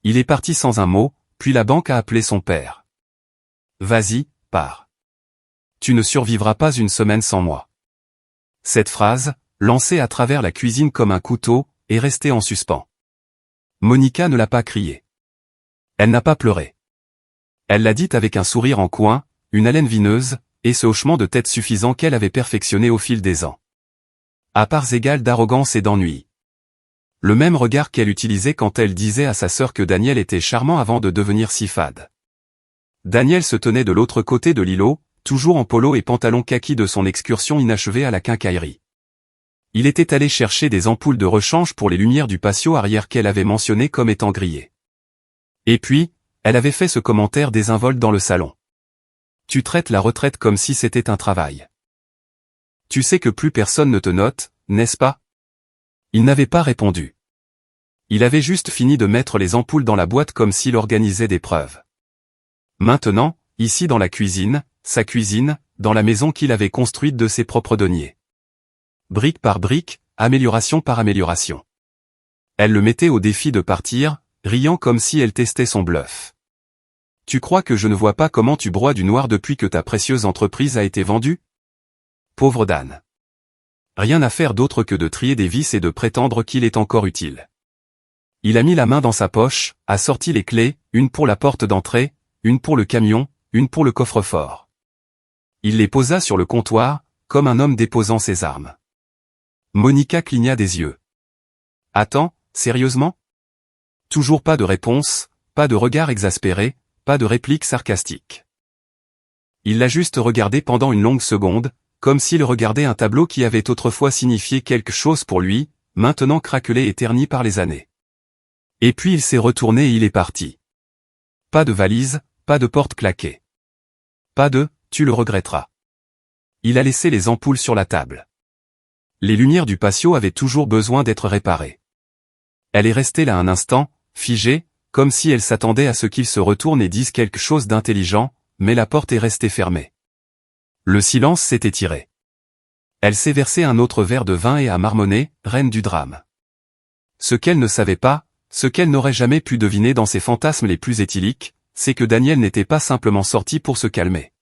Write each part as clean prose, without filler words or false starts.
Il est parti sans un mot, puis la banque a appelé son père. Vas-y, pars. Tu ne survivras pas une semaine sans moi. Cette phrase, lancée à travers la cuisine comme un couteau, est restée en suspens. Monica ne l'a pas crié. Elle n'a pas pleuré. Elle l'a dite avec un sourire en coin, une haleine vineuse, et ce hochement de tête suffisant qu'elle avait perfectionné au fil des ans. À parts égales d'arrogance et d'ennui. Le même regard qu'elle utilisait quand elle disait à sa sœur que Daniel était charmant avant de devenir si fade. Daniel se tenait de l'autre côté de l'îlot, toujours en polo et pantalon kaki de son excursion inachevée à la quincaillerie. Il était allé chercher des ampoules de rechange pour les lumières du patio arrière qu'elle avait mentionnées comme étant grillées. Et puis, elle avait fait ce commentaire désinvolte dans le salon. Tu traites la retraite comme si c'était un travail. Tu sais que plus personne ne te note, n'est-ce pas? Il n'avait pas répondu. Il avait juste fini de mettre les ampoules dans la boîte comme s'il organisait des preuves. Maintenant, ici dans la cuisine, sa cuisine, dans la maison qu'il avait construite de ses propres deniers. Brique par brique, amélioration par amélioration. Elle le mettait au défi de partir, riant comme si elle testait son bluff. Tu crois que je ne vois pas comment tu broies du noir depuis que ta précieuse entreprise a été vendue? Pauvre Dan. Rien à faire d'autre que de trier des vis et de prétendre qu'il est encore utile. Il a mis la main dans sa poche, a sorti les clés, une pour la porte d'entrée, une pour le camion, une pour le coffre-fort. Il les posa sur le comptoir, comme un homme déposant ses armes. Monica cligna des yeux. Attends, sérieusement? Toujours pas de réponse, pas de regard exaspéré, pas de réplique sarcastique. Il l'a juste regardé pendant une longue seconde, comme s'il regardait un tableau qui avait autrefois signifié quelque chose pour lui, maintenant craquelé et terni par les années. Et puis il s'est retourné et il est parti. Pas de valise, pas de porte claquée. Pas de « tu le regretteras ». Il a laissé les ampoules sur la table. Les lumières du patio avaient toujours besoin d'être réparées. Elle est restée là un instant, figée, comme si elle s'attendait à ce qu'il se retourne et dise quelque chose d'intelligent, mais la porte est restée fermée. Le silence s'est étiré. Elle s'est versé un autre verre de vin et a marmonné, reine du drame. Ce qu'elle ne savait pas, ce qu'elle n'aurait jamais pu deviner dans ses fantasmes les plus éthyliques, c'est que Daniel n'était pas simplement sorti pour se calmer.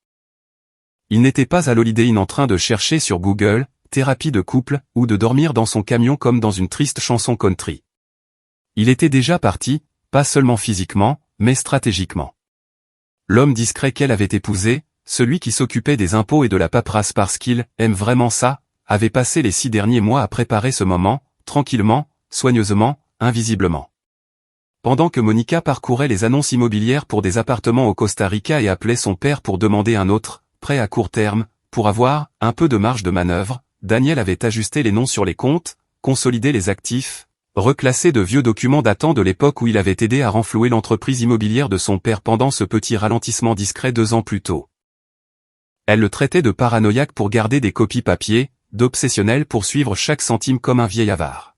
Il n'était pas à l'Holiday Inn en train de chercher sur Google, thérapie de couple, ou de dormir dans son camion comme dans une triste chanson country. Il était déjà parti, pas seulement physiquement, mais stratégiquement. L'homme discret qu'elle avait épousé, celui qui s'occupait des impôts et de la paperasse parce qu'il aime vraiment ça, avait passé les 6 derniers mois à préparer ce moment, tranquillement, soigneusement, invisiblement. Pendant que Monica parcourait les annonces immobilières pour des appartements au Costa Rica et appelait son père pour demander un autre, prêt à court terme, pour avoir un peu de marge de manœuvre, Daniel avait ajusté les noms sur les comptes, consolidé les actifs, reclassé de vieux documents datant de l'époque où il avait aidé à renflouer l'entreprise immobilière de son père pendant ce petit ralentissement discret 2 ans plus tôt. Elle le traitait de paranoïaque pour garder des copies papier, d'obsessionnel pour suivre chaque centime comme un vieil avare.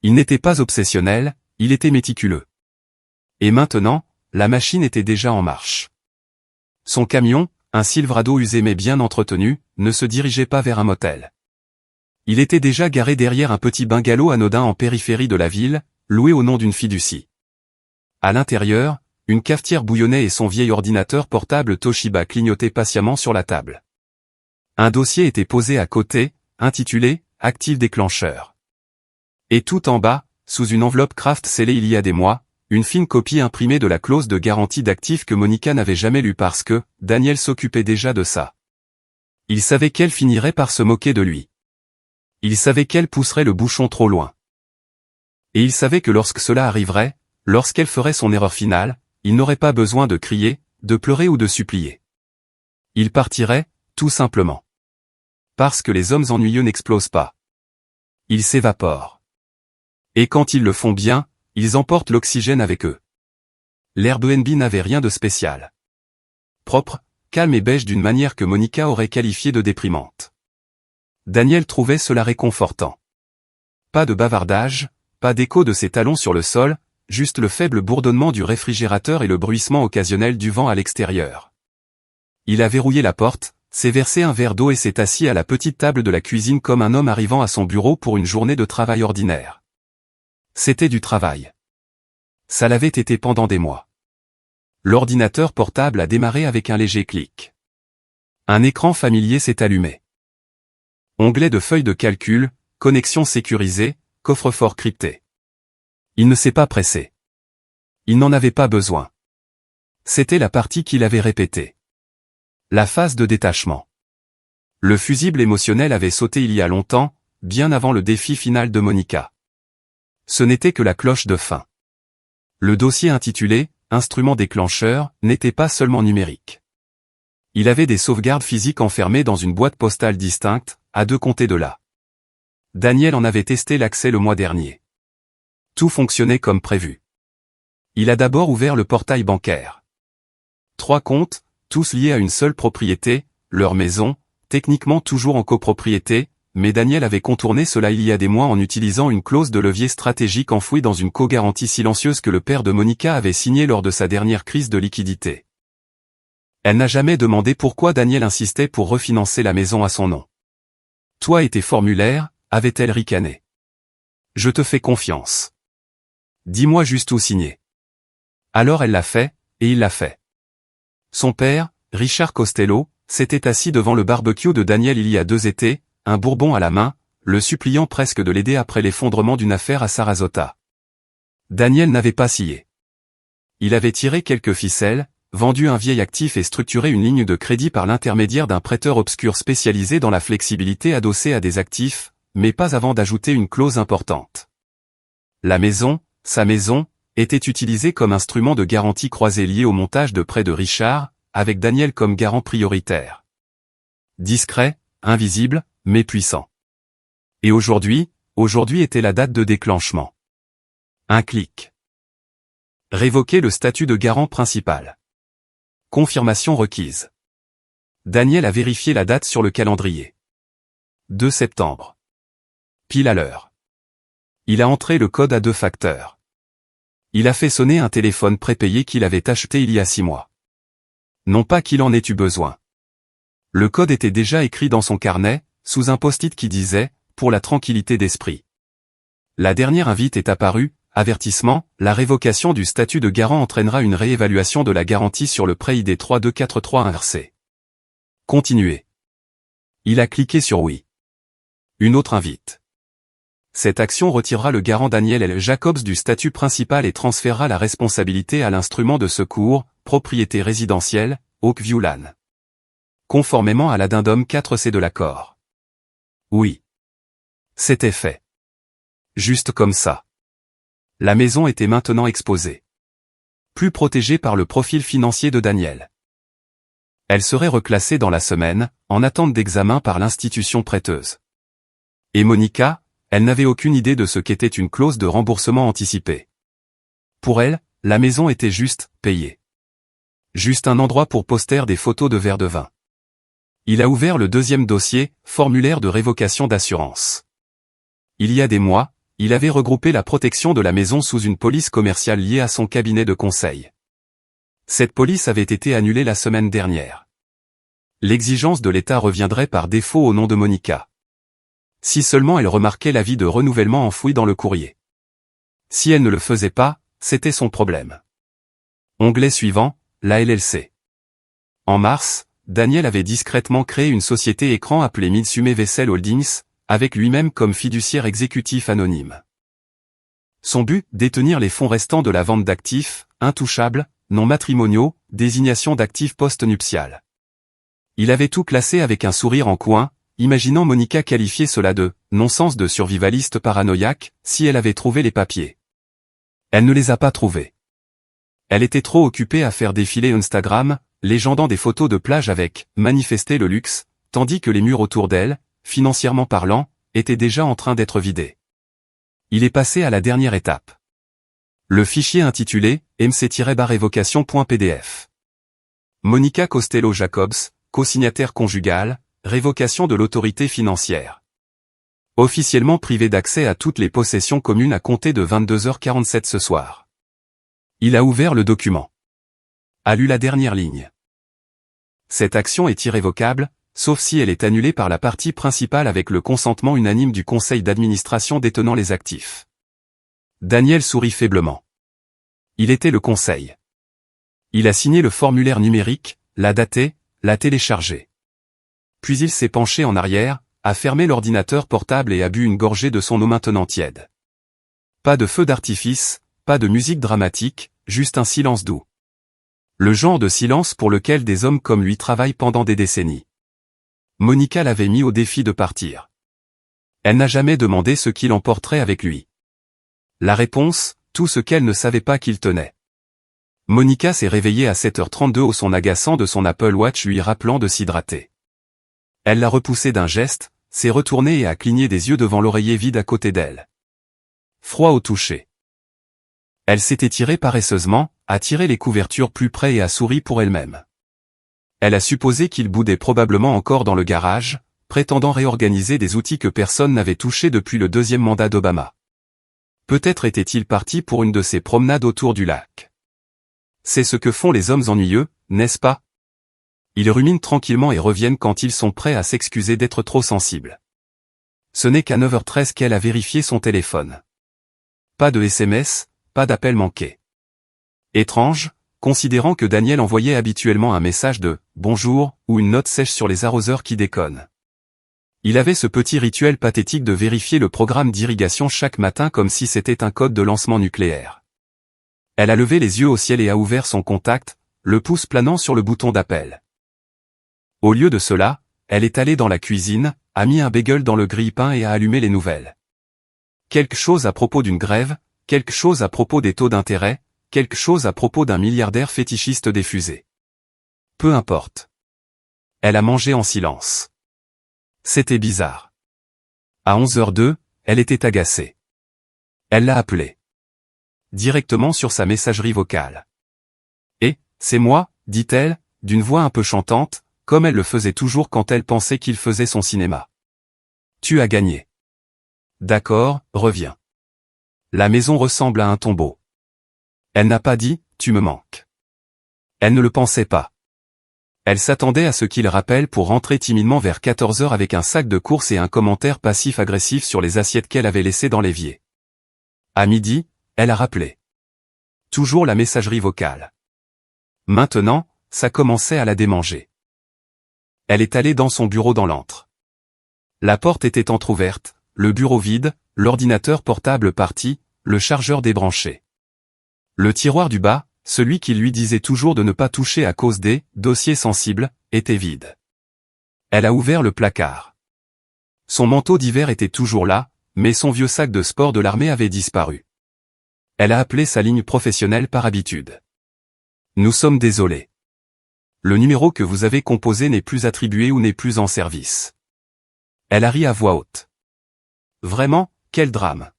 Il n'était pas obsessionnel, il était méticuleux. Et maintenant, la machine était déjà en marche. Son camion, un Silverado usé mais bien entretenu, ne se dirigeait pas vers un motel. Il était déjà garé derrière un petit bungalow anodin en périphérie de la ville, loué au nom d'une fiducie. À l'intérieur, une cafetière bouillonnait et son vieil ordinateur portable Toshiba clignotait patiemment sur la table. Un dossier était posé à côté, intitulé « Actif déclencheur ». Et tout en bas, sous une enveloppe Kraft scellée il y a des mois, une fine copie imprimée de la clause de garantie d'actifs que Monica n'avait jamais lue parce que Daniel s'occupait déjà de ça. Il savait qu'elle finirait par se moquer de lui. Il savait qu'elle pousserait le bouchon trop loin. Et il savait que lorsque cela arriverait, lorsqu'elle ferait son erreur finale, il n'aurait pas besoin de crier, de pleurer ou de supplier. Il partirait, tout simplement. Parce que les hommes ennuyeux n'explosent pas. Ils s'évaporent. Et quand ils le font bien, ils emportent l'oxygène avec eux. L'Airbnb n'avait rien de spécial. Propre, calme et beige d'une manière que Monica aurait qualifiée de déprimante. Daniel trouvait cela réconfortant. Pas de bavardage, pas d'écho de ses talons sur le sol, juste le faible bourdonnement du réfrigérateur et le bruissement occasionnel du vent à l'extérieur. Il a verrouillé la porte, s'est versé un verre d'eau et s'est assis à la petite table de la cuisine comme un homme arrivant à son bureau pour une journée de travail ordinaire. C'était du travail. Ça l'avait été pendant des mois. L'ordinateur portable a démarré avec un léger clic. Un écran familier s'est allumé. Onglet de feuille de calcul, connexion sécurisée, coffre-fort crypté. Il ne s'est pas pressé. Il n'en avait pas besoin. C'était la partie qu'il avait répétée. La phase de détachement. Le fusible émotionnel avait sauté il y a longtemps, bien avant le défi final de Monica. Ce n'était que la cloche de fin. Le dossier intitulé « Instrument déclencheur » n'était pas seulement numérique. Il avait des sauvegardes physiques enfermées dans une boîte postale distincte, à 2 comtés de là. Daniel en avait testé l'accès le mois dernier. Tout fonctionnait comme prévu. Il a d'abord ouvert le portail bancaire. 3 comptes, tous liés à une seule propriété, leur maison, techniquement toujours en copropriété, mais Daniel avait contourné cela il y a des mois en utilisant une clause de levier stratégique enfouie dans une co-garantie silencieuse que le père de Monica avait signée lors de sa dernière crise de liquidité. Elle n'a jamais demandé pourquoi Daniel insistait pour refinancer la maison à son nom. Toi et tes formulaires, avait-elle ricané. Je te fais confiance. Dis-moi juste où signer. Alors elle l'a fait, et il l'a fait. Son père, Richard Costello, s'était assis devant le barbecue de Daniel il y a 2 étés, un bourbon à la main, le suppliant presque de l'aider après l'effondrement d'une affaire à Sarasota. Daniel n'avait pas scié. Il avait tiré quelques ficelles, vendu un vieil actif et structuré une ligne de crédit par l'intermédiaire d'un prêteur obscur spécialisé dans la flexibilité adossée à des actifs, mais pas avant d'ajouter une clause importante. La maison, sa maison, était utilisée comme instrument de garantie croisé lié au montage de prêts de Richard, avec Daniel comme garant prioritaire. Discret, invisible, mais puissant. Et aujourd'hui était la date de déclenchement. Un clic. Révoquer le statut de garant principal. Confirmation requise. Daniel a vérifié la date sur le calendrier. 2 septembre. Pile à l'heure. Il a entré le code à 2 facteurs. Il a fait sonner un téléphone prépayé qu'il avait acheté il y a 6 mois. Non pas qu'il en ait eu besoin. Le code était déjà écrit dans son carnet, sous un post-it qui disait « Pour la tranquillité d'esprit ». La dernière invite est apparue, avertissement, la révocation du statut de garant entraînera une réévaluation de la garantie sur le prêt ID 3243 RC. Continuez. Il a cliqué sur oui. Une autre invite. Cette action retirera le garant Daniel L. Jacobs du statut principal et transférera la responsabilité à l'instrument de secours, propriété résidentielle, Oakview Lane. Conformément à l'addendum 4C de l'accord. Oui. C'était fait. Juste comme ça. La maison était maintenant exposée. Plus protégée par le profil financier de Daniel. Elle serait reclassée dans la semaine, en attente d'examen par l'institution prêteuse. Et Monica, elle n'avait aucune idée de ce qu'était une clause de remboursement anticipé. Pour elle, la maison était juste payée. Juste un endroit pour poster des photos de verre de vin. Il a ouvert le 2e dossier, formulaire de révocation d'assurance. Il y a des mois, il avait regroupé la protection de la maison sous une police commerciale liée à son cabinet de conseil. Cette police avait été annulée la semaine dernière. L'exigence de l'État reviendrait par défaut au nom de Monica. Si seulement elle remarquait l'avis de renouvellement enfoui dans le courrier. Si elle ne le faisait pas, c'était son problème. Onglet suivant, la LLC. En mars, Daniel avait discrètement créé une société écran appelée Mitsume Vessel Holdings, avec lui-même comme fiduciaire exécutif anonyme. Son but, détenir les fonds restants de la vente d'actifs, intouchables, non matrimoniaux, désignation d'actifs post-nuptiales. Il avait tout classé avec un sourire en coin, imaginant Monica qualifier cela de « non-sens de survivaliste paranoïaque » si elle avait trouvé les papiers. Elle ne les a pas trouvés. Elle était trop occupée à faire défiler Instagram, légendant des photos de plage avec « manifester le luxe », tandis que les murs autour d'elle, financièrement parlant, étaient déjà en train d'être vidés. Il est passé à la dernière étape. Le fichier intitulé « mc-révocation.pdf ». Monica Costello Jacobs, co-signataire conjugale, révocation de l'autorité financière. Officiellement privé d'accès à toutes les possessions communes à compter de 22h47 ce soir. Il a ouvert le document. A lu la dernière ligne. Cette action est irrévocable, sauf si elle est annulée par la partie principale avec le consentement unanime du conseil d'administration détenant les actifs. Daniel sourit faiblement. Il était le conseil. Il a signé le formulaire numérique, l'a daté, l'a téléchargé. Puis il s'est penché en arrière, a fermé l'ordinateur portable et a bu une gorgée de son eau maintenant tiède. Pas de feu d'artifice, pas de musique dramatique, juste un silence doux. Le genre de silence pour lequel des hommes comme lui travaillent pendant des décennies. Monica l'avait mis au défi de partir. Elle n'a jamais demandé ce qu'il emporterait avec lui. La réponse, tout ce qu'elle ne savait pas qu'il tenait. Monica s'est réveillée à 7h32 au son agaçant de son Apple Watch lui rappelant de s'hydrater. Elle l'a repoussé d'un geste, s'est retournée et a cligné des yeux devant l'oreiller vide à côté d'elle. Froid au toucher. Elle s'est étirée paresseusement, a tiré les couvertures plus près et a souri pour elle-même. Elle a supposé qu'il boudait probablement encore dans le garage, prétendant réorganiser des outils que personne n'avait touchés depuis le deuxième mandat d'Obama. Peut-être était-il parti pour une de ses promenades autour du lac. C'est ce que font les hommes ennuyeux, n'est-ce pas? Ils ruminent tranquillement et reviennent quand ils sont prêts à s'excuser d'être trop sensibles. Ce n'est qu'à 9h13 qu'elle a vérifié son téléphone. Pas de SMS, pas d'appel manqué. Étrange, considérant que Daniel envoyait habituellement un message de « bonjour » ou une note sèche sur les arroseurs qui déconnent. Il avait ce petit rituel pathétique de vérifier le programme d'irrigation chaque matin comme si c'était un code de lancement nucléaire. Elle a levé les yeux au ciel et a ouvert son contact, le pouce planant sur le bouton d'appel. Au lieu de cela, elle est allée dans la cuisine, a mis un bagel dans le grille-pain et a allumé les nouvelles. Quelque chose à propos d'une grève, quelque chose à propos des taux d'intérêt, quelque chose à propos d'un milliardaire fétichiste des fusées. Peu importe. Elle a mangé en silence. C'était bizarre. À 11h02, elle était agacée. Elle l'a appelé. Directement sur sa messagerie vocale. « Et, c'est moi », dit-elle, d'une voix un peu chantante, comme elle le faisait toujours quand elle pensait qu'il faisait son cinéma. « Tu as gagné. »« D'accord, reviens. » La maison ressemble à un tombeau. Elle n'a pas dit « tu me manques ». Elle ne le pensait pas. Elle s'attendait à ce qu'il rappelle pour rentrer timidement vers 14h avec un sac de courses et un commentaire passif-agressif sur les assiettes qu'elle avait laissées dans l'évier. À midi, elle a rappelé. Toujours la messagerie vocale. Maintenant, ça commençait à la démanger. Elle est allée dans son bureau dans l'antre. La porte était entr'ouverte, le bureau vide, l'ordinateur portable parti, le chargeur débranché. Le tiroir du bas, celui qui lui disait toujours de ne pas toucher à cause des dossiers sensibles, était vide. Elle a ouvert le placard. Son manteau d'hiver était toujours là, mais son vieux sac de sport de l'armée avait disparu. Elle a appelé sa ligne professionnelle par habitude. Nous sommes désolés. Le numéro que vous avez composé n'est plus attribué ou n'est plus en service. Elle a ri à voix haute. Vraiment, quel drame.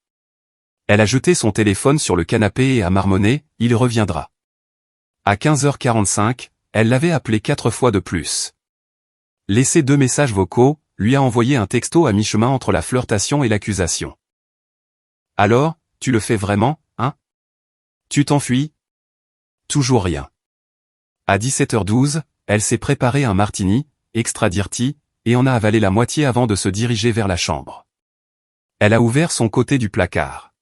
Elle a jeté son téléphone sur le canapé et a marmonné, il reviendra. À 15h45, elle l'avait appelé 4 fois de plus. Laissé 2 messages vocaux, lui a envoyé un texto à mi-chemin entre la flirtation et l'accusation. Alors, tu le fais vraiment, hein? Tu t'enfuis? Toujours rien. À 17h12, elle s'est préparé un martini, extra dirty, et en a avalé la moitié avant de se diriger vers la chambre. Elle a ouvert son côté du placard.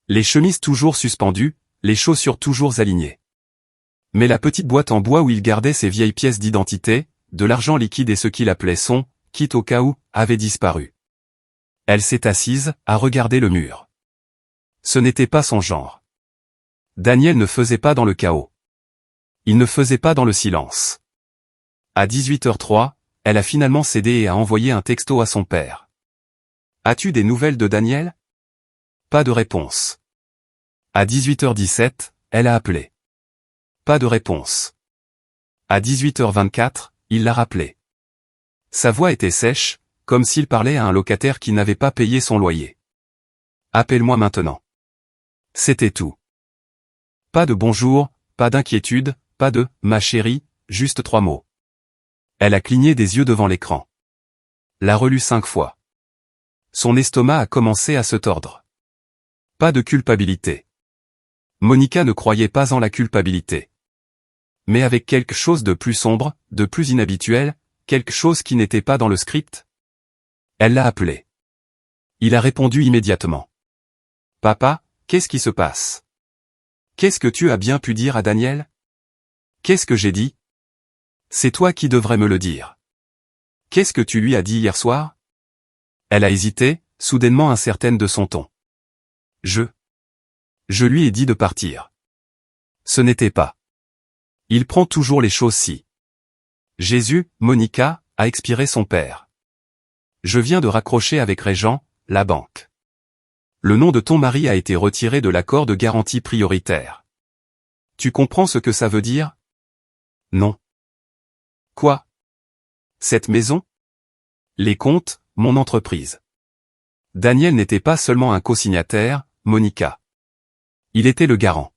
Les chemises toujours suspendues, les chaussures toujours alignées. Mais la petite boîte en bois où il gardait ses vieilles pièces d'identité, de l'argent liquide et ce qu'il appelait son « kit au cas où » avait disparu. Elle s'est assise, a regardé le mur. Ce n'était pas son genre. Daniel ne faisait pas dans le chaos. Il ne faisait pas dans le silence. À 18h03, elle a finalement cédé et a envoyé un texto à son père. « As-tu des nouvelles de Daniel ?» Pas de réponse. À 18h17, elle a appelé. Pas de réponse. À 18h24, il l'a rappelé. Sa voix était sèche, comme s'il parlait à un locataire qui n'avait pas payé son loyer. « Appelle-moi maintenant. » C'était tout. Pas de bonjour, pas d'inquiétude, pas de « ma chérie », juste 3 mots. Elle a cligné des yeux devant l'écran. L'a relu 5 fois. Son estomac a commencé à se tordre. Pas de culpabilité. Monica ne croyait pas en la culpabilité. Mais avec quelque chose de plus sombre, de plus inhabituel, quelque chose qui n'était pas dans le script. Elle l'a appelé. Il a répondu immédiatement. « Papa, qu'est-ce qui se passe ? Qu'est-ce que tu as bien pu dire à Daniel? Qu'est-ce que j'ai dit? C'est toi qui devrais me le dire. Qu'est-ce que tu lui as dit hier soir? Elle a hésité, soudainement incertaine de son ton. Je lui ai dit de partir. Ce n'était pas. Il prend toujours les choses si. Jésus, Monica, a expiré son père. Je viens de raccrocher avec Régent, la banque. Le nom de ton mari a été retiré de l'accord de garantie prioritaire. Tu comprends ce que ça veut dire? Non. Quoi? Cette maison? Les comptes, mon entreprise. Daniel n'était pas seulement un co-signataire, Monica. Il était le garant.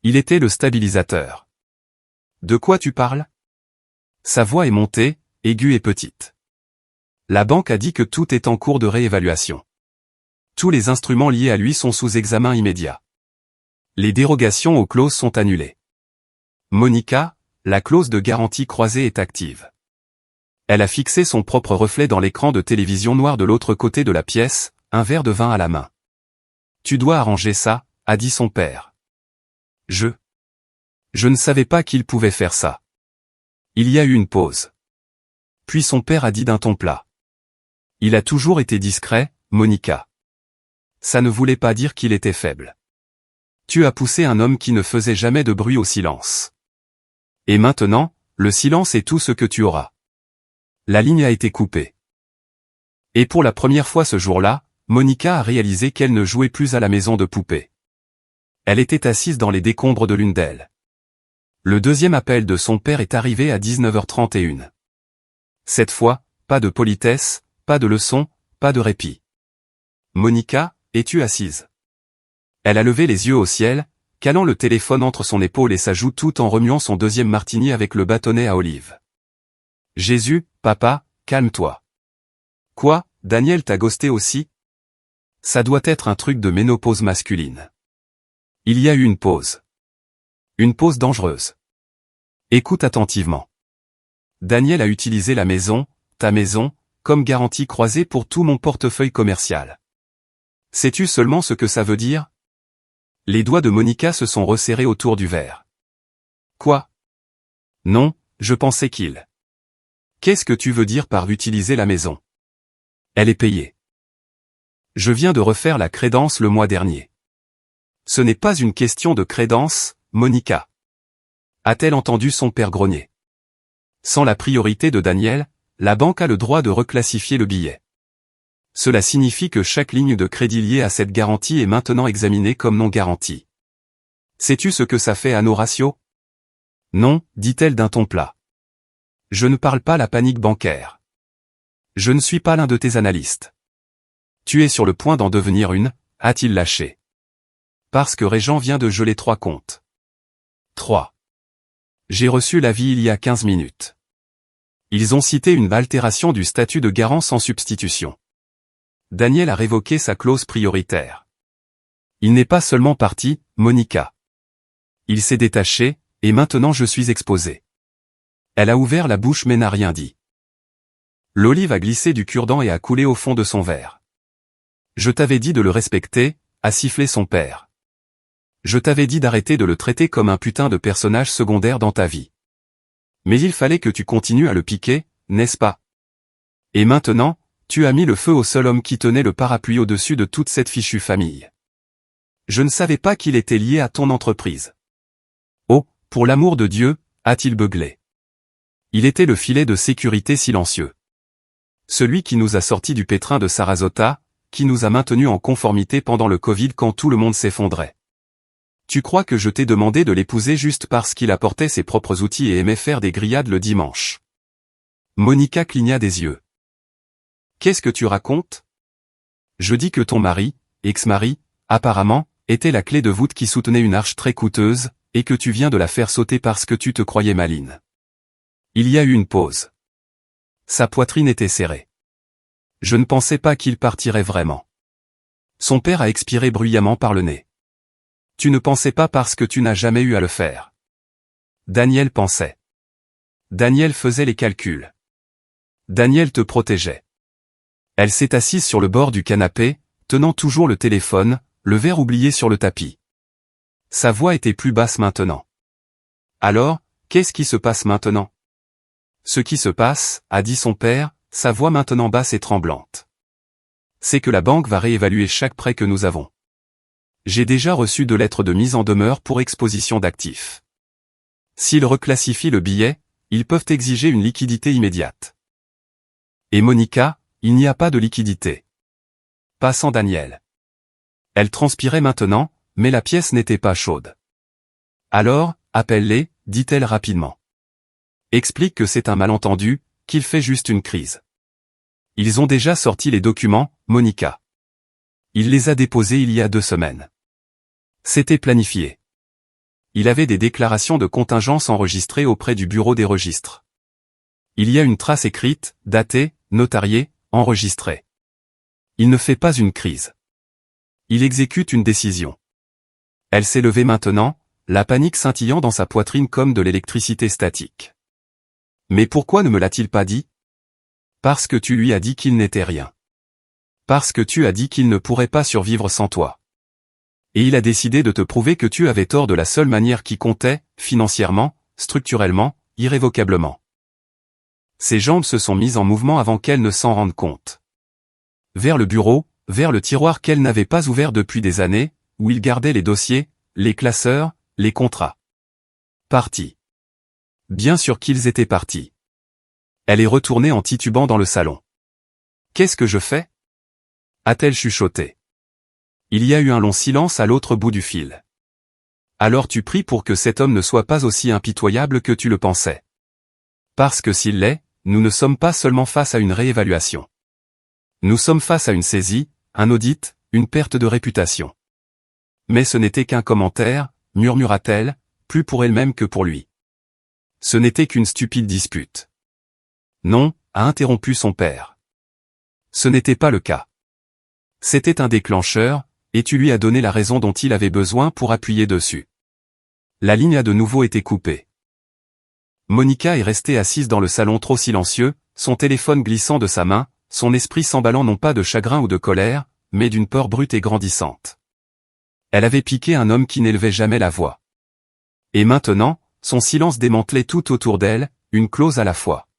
Il était le stabilisateur. De quoi tu parles? Sa voix est montée, aiguë et petite. La banque a dit que tout est en cours de réévaluation. Tous les instruments liés à lui sont sous examen immédiat. Les dérogations aux clauses sont annulées. Monica, la clause de garantie croisée est active. Elle a fixé son propre reflet dans l'écran de télévision noir de l'autre côté de la pièce, un verre de vin à la main. Tu dois arranger ça, a dit son père. Je ne savais pas qu'il pouvait faire ça. Il y a eu une pause. Puis son père a dit d'un ton plat. Il a toujours été discret, Monica. Ça ne voulait pas dire qu'il était faible. Tu as poussé un homme qui ne faisait jamais de bruit au silence. Et maintenant, le silence est tout ce que tu auras. La ligne a été coupée. Et pour la première fois ce jour-là, Monica a réalisé qu'elle ne jouait plus à la maison de poupées. Elle était assise dans les décombres de l'une d'elles. Le deuxième appel de son père est arrivé à 19h31. Cette fois, pas de politesse, pas de leçon, pas de répit. Monica, es-tu assise? Elle a levé les yeux au ciel, calant le téléphone entre son épaule et sa joue tout en remuant son deuxième martini avec le bâtonnet à olive. Jésus, papa, calme-toi. Quoi, Daniel t'a ghosté aussi? Ça doit être un truc de ménopause masculine. Il y a eu une pause. Une pause dangereuse. Écoute attentivement. Daniel a utilisé la maison, ta maison, comme garantie croisée pour tout mon portefeuille commercial. Sais-tu seulement ce que ça veut dire? Les doigts de Monica se sont resserrés autour du verre. Quoi? Non, je pensais qu'il. Qu'est-ce que tu veux dire par utiliser la maison? Elle est payée. Je viens de refaire la crédence le mois dernier. Ce n'est pas une question de crédence, Monica. A-t-elle entendu son père grogner? Sans la priorité de Daniel, la banque a le droit de reclassifier le billet. Cela signifie que chaque ligne de crédit liée à cette garantie est maintenant examinée comme non garantie. Sais-tu ce que ça fait à nos ratios? Non, dit-elle d'un ton plat. Je ne parle pas la panique bancaire. Je ne suis pas l'un de tes analystes. Tu es sur le point d'en devenir une, a-t-il lâché. Parce que Régent vient de geler 3 comptes. 3. J'ai reçu l'avis il y a 15 minutes. Ils ont cité une altération du statut de garant sans substitution. Daniel a révoqué sa clause prioritaire. Il n'est pas seulement parti, Monica. Il s'est détaché, et maintenant je suis exposé. Elle a ouvert la bouche mais n'a rien dit. L'olive a glissé du cure-dent et a coulé au fond de son verre. Je t'avais dit de le respecter, a sifflé son père. Je t'avais dit d'arrêter de le traiter comme un putain de personnage secondaire dans ta vie. Mais il fallait que tu continues à le piquer, n'est-ce pas? Et maintenant, tu as mis le feu au seul homme qui tenait le parapluie au-dessus de toute cette fichue famille. Je ne savais pas qu'il était lié à ton entreprise. Oh, pour l'amour de Dieu, a-t-il beuglé. Il était le filet de sécurité silencieux. Celui qui nous a sortis du pétrin de Sarasota, qui nous a maintenus en conformité pendant le Covid quand tout le monde s'effondrait. Tu crois que je t'ai demandé de l'épouser juste parce qu'il apportait ses propres outils et aimait faire des grillades le dimanche? Monica cligna des yeux. Qu'est-ce que tu racontes? Je dis que ton mari, ex-mari, apparemment, était la clé de voûte qui soutenait une arche très coûteuse, et que tu viens de la faire sauter parce que tu te croyais maligne. Il y a eu une pause. Sa poitrine était serrée. Je ne pensais pas qu'il partirait vraiment. Son père a expiré bruyamment par le nez. Tu ne pensais pas parce que tu n'as jamais eu à le faire. Daniel pensait. Daniel faisait les calculs. Daniel te protégeait. Elle s'est assise sur le bord du canapé, tenant toujours le téléphone, le verre oublié sur le tapis. Sa voix était plus basse maintenant. Alors, qu'est-ce qui se passe maintenant? Ce qui se passe, a dit son père, sa voix maintenant basse et tremblante. C'est que la banque va réévaluer chaque prêt que nous avons. J'ai déjà reçu 2 lettres de mise en demeure pour exposition d'actifs. S'ils reclassifient le billet, ils peuvent exiger une liquidité immédiate. Et Monica, il n'y a pas de liquidité. Pas sans Daniel. Elle transpirait maintenant, mais la pièce n'était pas chaude. Alors, appelle-les, dit-elle rapidement. Explique que c'est un malentendu, qu'il fait juste une crise. Ils ont déjà sorti les documents, Monica. Il les a déposés il y a 2 semaines. C'était planifié. Il avait des déclarations de contingence enregistrées auprès du bureau des registres. Il y a une trace écrite, datée, notariée, enregistrée. Il ne fait pas une crise. Il exécute une décision. Elle s'est levée maintenant, la panique scintillant dans sa poitrine comme de l'électricité statique. Mais pourquoi ne me l'a-t-il pas dit? Parce que tu lui as dit qu'il n'était rien. Parce que tu as dit qu'il ne pourrait pas survivre sans toi. Et il a décidé de te prouver que tu avais tort de la seule manière qui comptait, financièrement, structurellement, irrévocablement. Ses jambes se sont mises en mouvement avant qu'elle ne s'en rende compte. Vers le bureau, vers le tiroir qu'elle n'avait pas ouvert depuis des années, où il gardait les dossiers, les classeurs, les contrats. Partis. Bien sûr qu'ils étaient partis. Elle est retournée en titubant dans le salon. Qu'est-ce que je fais? A-t-elle chuchoté. Il y a eu un long silence à l'autre bout du fil. Alors tu pries pour que cet homme ne soit pas aussi impitoyable que tu le pensais. Parce que s'il l'est, nous ne sommes pas seulement face à une réévaluation. Nous sommes face à une saisie, un audit, une perte de réputation. Mais ce n'était qu'un commentaire, murmura-t-elle, plus pour elle-même que pour lui. Ce n'était qu'une stupide dispute. Non, a interrompu son père. Ce n'était pas le cas. C'était un déclencheur, et tu lui as donné la raison dont il avait besoin pour appuyer dessus. La ligne a de nouveau été coupée. Monica est restée assise dans le salon trop silencieux, son téléphone glissant de sa main, son esprit s'emballant non pas de chagrin ou de colère, mais d'une peur brute et grandissante. Elle avait piqué un homme qui n'élevait jamais la voix. Et maintenant, son silence démantelait tout autour d'elle, une clause à la fois.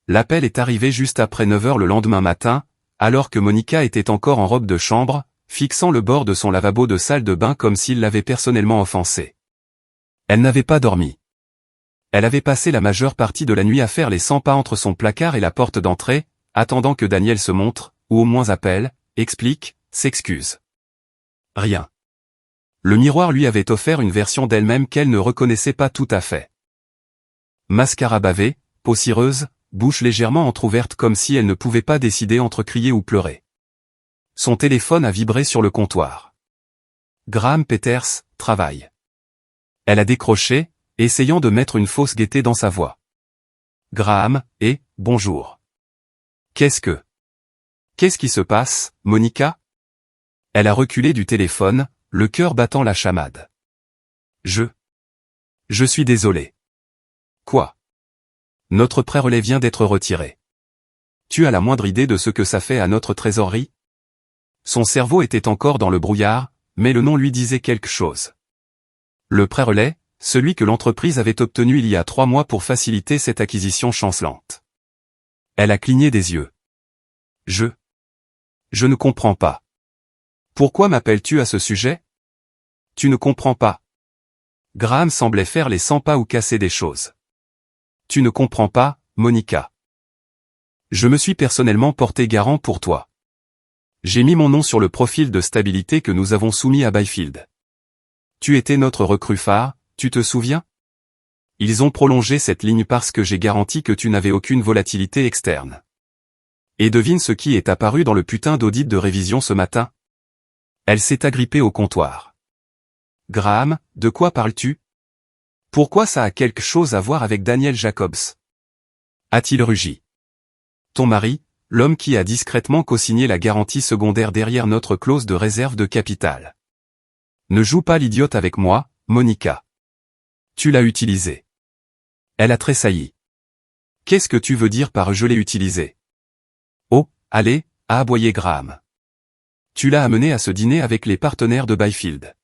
L'appel est arrivé juste après 9 heures le lendemain matin, alors que Monica était encore en robe de chambre, fixant le bord de son lavabo de salle de bain comme s'il l'avait personnellement offensée. Elle n'avait pas dormi. Elle avait passé la majeure partie de la nuit à faire les 100 pas entre son placard et la porte d'entrée, attendant que Daniel se montre, ou au moins appelle, explique, s'excuse. Rien. Le miroir lui avait offert une version d'elle-même qu'elle ne reconnaissait pas tout à fait. Mascara bavé, peau cireuse, bouche légèrement entr'ouverte comme si elle ne pouvait pas décider entre crier ou pleurer. Son téléphone a vibré sur le comptoir. Graham Peters, travaille. Elle a décroché, essayant de mettre une fausse gaieté dans sa voix. Graham, bonjour. Qu'est-ce qui se passe, Monica? Elle a reculé du téléphone, le cœur battant la chamade. Je suis désolé. Quoi? Notre prêt-relais vient d'être retiré. Tu as la moindre idée de ce que ça fait à notre trésorerie? Son cerveau était encore dans le brouillard, mais le nom lui disait quelque chose. Le prêt-relais, celui que l'entreprise avait obtenu il y a 3 mois pour faciliter cette acquisition chancelante. Elle a cligné des yeux. Je ne comprends pas. Pourquoi m'appelles-tu à ce sujet? Tu ne comprends pas. Graham semblait faire les 100 pas ou casser des choses. Tu ne comprends pas, Monica. Je me suis personnellement porté garant pour toi. J'ai mis mon nom sur le profil de stabilité que nous avons soumis à Byfield. Tu étais notre recrue phare, tu te souviens? Ils ont prolongé cette ligne parce que j'ai garanti que tu n'avais aucune volatilité externe. Et devine ce qui est apparu dans le putain d'audit de révision ce matin? Elle s'est agrippée au comptoir. Graham, de quoi parles-tu? Pourquoi ça a quelque chose à voir avec Daniel Jacobs? A-t-il rugi. Ton mari, l'homme qui a discrètement co-signé la garantie secondaire derrière notre clause de réserve de capital. Ne joue pas l'idiote avec moi, Monica. Tu l'as utilisé. Elle a tressailli. Qu'est-ce que tu veux dire par je l'ai utilisé? Oh, allez, a aboyé Graham. Tu l'as amené à ce dîner avec les partenaires de Byfield.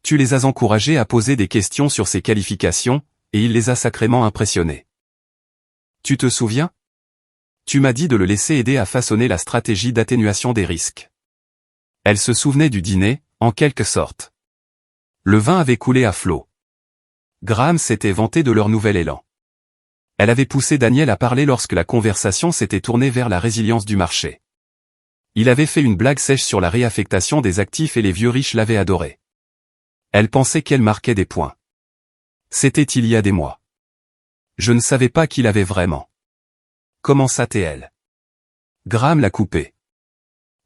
Tu les as encouragés à poser des questions sur ses qualifications, et il les a sacrément impressionnés. Tu te souviens? Tu m'as dit de le laisser aider à façonner la stratégie d'atténuation des risques. Elle se souvenait du dîner, en quelque sorte. Le vin avait coulé à flot. Graham s'était vanté de leur nouvel élan. Elle avait poussé Daniel à parler lorsque la conversation s'était tournée vers la résilience du marché. Il avait fait une blague sèche sur la réaffectation des actifs et les vieux riches l'avaient adoré. Elle pensait qu'elle marquait des points. C'était il y a des mois. Je ne savais pas qu'il avait vraiment. Commença-t-elle. Graham l'a coupé.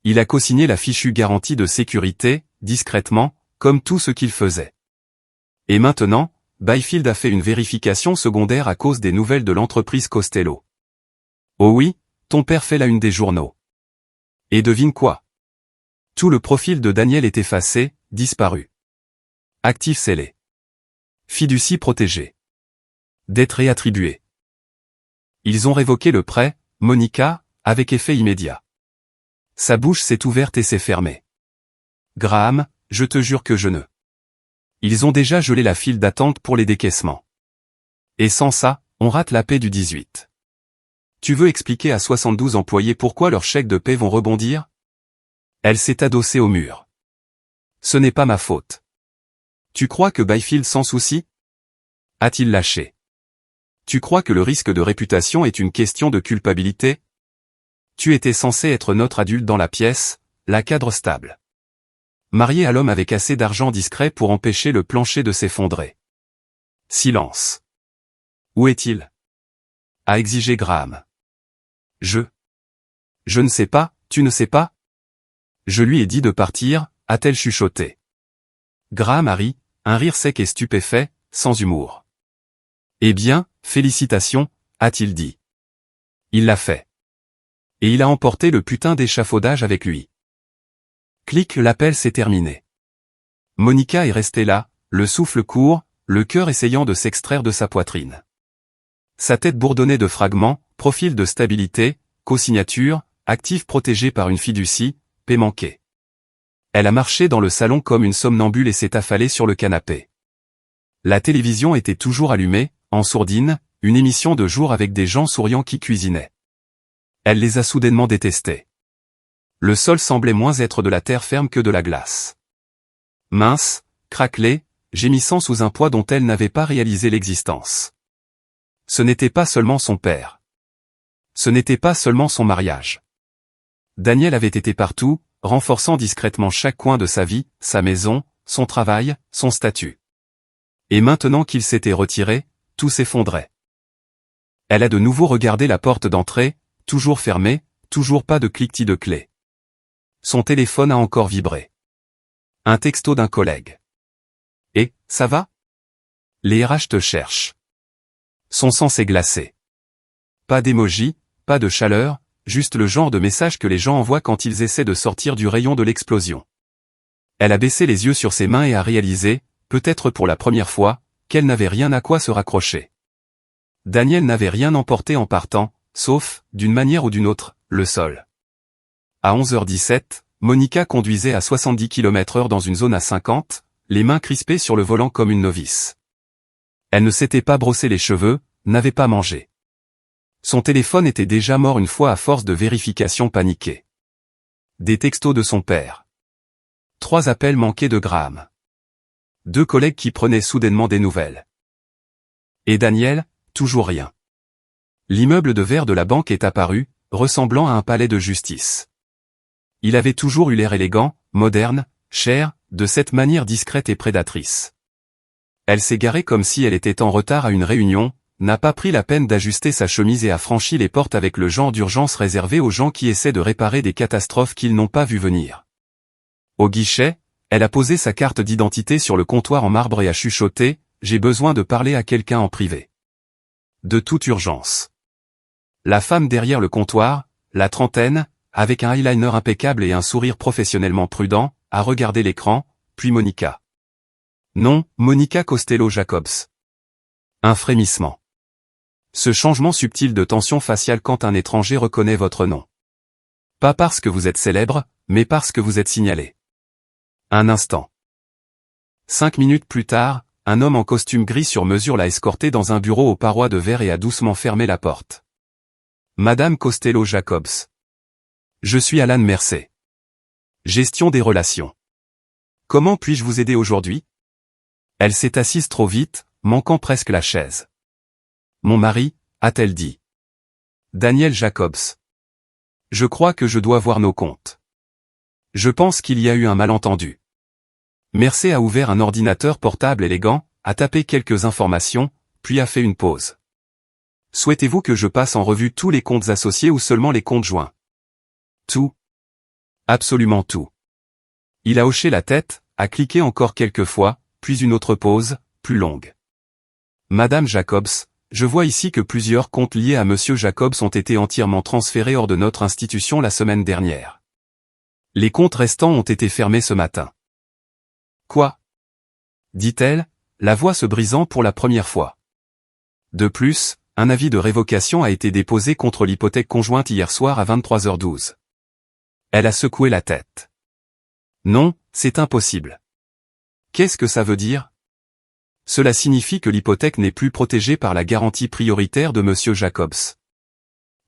Il a co-signé la fichue garantie de sécurité, discrètement, comme tout ce qu'il faisait. Et maintenant, Byfield a fait une vérification secondaire à cause des nouvelles de l'entreprise Costello. Oh oui, ton père fait la une des journaux. Et devine quoi? Tout le profil de Daniel est effacé, disparu. Actif scellé. Fiducie protégée. Dette réattribuée. Ils ont révoqué le prêt, Monica, avec effet immédiat. Sa bouche s'est ouverte et s'est fermée. Graham, je te jure que je ne. Ils ont déjà gelé la file d'attente pour les décaissements. Et sans ça, on rate la paie du 18. Tu veux expliquer à 72 employés pourquoi leurs chèques de paie vont rebondir? Elle s'est adossée au mur. Ce n'est pas ma faute. Tu crois que Byfield s'en soucie? A-t-il lâché? Tu crois que le risque de réputation est une question de culpabilité? Tu étais censé être notre adulte dans la pièce, la cadre stable. Marié à l'homme avec assez d'argent discret pour empêcher le plancher de s'effondrer. Silence. Où est-il? A exigé Graham. Je ne sais pas, tu ne sais pas? Je lui ai dit de partir, a-t-elle chuchoté. Graham a ri, un rire sec et stupéfait, sans humour. Eh bien, félicitations, a-t-il dit. Il l'a fait. Et il a emporté le putain d'échafaudage avec lui. Clic, l'appel s'est terminé. Monica est restée là, le souffle court, le cœur essayant de s'extraire de sa poitrine. Sa tête bourdonnait de fragments, profil de stabilité, co-signature, actif protégé par une fiducie, paie manquée. Elle a marché dans le salon comme une somnambule et s'est affalée sur le canapé. La télévision était toujours allumée, en sourdine, une émission de jour avec des gens souriants qui cuisinaient. Elle les a soudainement détestés. Le sol semblait moins être de la terre ferme que de la glace. Mince, craquelée, gémissant sous un poids dont elle n'avait pas réalisé l'existence. Ce n'était pas seulement son père. Ce n'était pas seulement son mariage. Daniel avait été partout, renforçant discrètement chaque coin de sa vie, sa maison, son travail, son statut. Et maintenant qu'il s'était retiré, tout s'effondrait. Elle a de nouveau regardé la porte d'entrée, toujours fermée, toujours pas de cliquetis de clé. Son téléphone a encore vibré. Un texto d'un collègue. Et, ça va? Les RH te cherchent. Son sang s'est glacé. Pas d'émoji, pas de chaleur, juste le genre de message que les gens envoient quand ils essaient de sortir du rayon de l'explosion. Elle a baissé les yeux sur ses mains et a réalisé, peut-être pour la première fois, qu'elle n'avait rien à quoi se raccrocher. Daniel n'avait rien emporté en partant, sauf, d'une manière ou d'une autre, le sol. À 11h17, Monica conduisait à 70 km/h dans une zone à 50, les mains crispées sur le volant comme une novice. Elle ne s'était pas brossé les cheveux, n'avait pas mangé. Son téléphone était déjà mort une fois à force de vérifications paniquées. Des textos de son père. 3 appels manqués de Graham. 2 collègues qui prenaient soudainement des nouvelles. Et Daniel, toujours rien. L'immeuble de verre de la banque est apparu, ressemblant à un palais de justice. Il avait toujours eu l'air élégant, moderne, cher, de cette manière discrète et prédatrice. Elle s'est garée comme si elle était en retard à une réunion, n'a pas pris la peine d'ajuster sa chemise et a franchi les portes avec le genre d'urgence réservé aux gens qui essaient de réparer des catastrophes qu'ils n'ont pas vu venir. Au guichet, elle a posé sa carte d'identité sur le comptoir en marbre et a chuchoté « J'ai besoin de parler à quelqu'un en privé. » De toute urgence. La femme derrière le comptoir, la trentaine, avec un eyeliner impeccable et un sourire professionnellement prudent, a regardé l'écran, puis Monica. Non, Monica Costello-Jacobs. Un frémissement. Ce changement subtil de tension faciale quand un étranger reconnaît votre nom. Pas parce que vous êtes célèbre, mais parce que vous êtes signalé. Un instant. 5 minutes plus tard, un homme en costume gris sur mesure l'a escorté dans un bureau aux parois de verre et a doucement fermé la porte. Madame Costello-Jacobs. Je suis Alan Mercer. Gestion des relations. Comment puis-je vous aider aujourd'hui? Elle s'est assise trop vite, manquant presque la chaise. Mon mari, a-t-elle dit. Daniel Jacobs. Je crois que je dois voir nos comptes. Je pense qu'il y a eu un malentendu. Mercer a ouvert un ordinateur portable élégant, a tapé quelques informations, puis a fait une pause. Souhaitez-vous que je passe en revue tous les comptes associés ou seulement les comptes joints? Tout. Absolument tout. Il a hoché la tête, a cliqué encore quelques fois, puis une autre pause, plus longue. Madame Jacobs, je vois ici que plusieurs comptes liés à Monsieur Jacobs ont été entièrement transférés hors de notre institution la semaine dernière. Les comptes restants ont été fermés ce matin. Quoi? Dit-elle, la voix se brisant pour la première fois. De plus, un avis de révocation a été déposé contre l'hypothèque conjointe hier soir à 23h12. Elle a secoué la tête. Non, c'est impossible. Qu'est-ce que ça veut dire? Cela signifie que l'hypothèque n'est plus protégée par la garantie prioritaire de Monsieur Jacobs.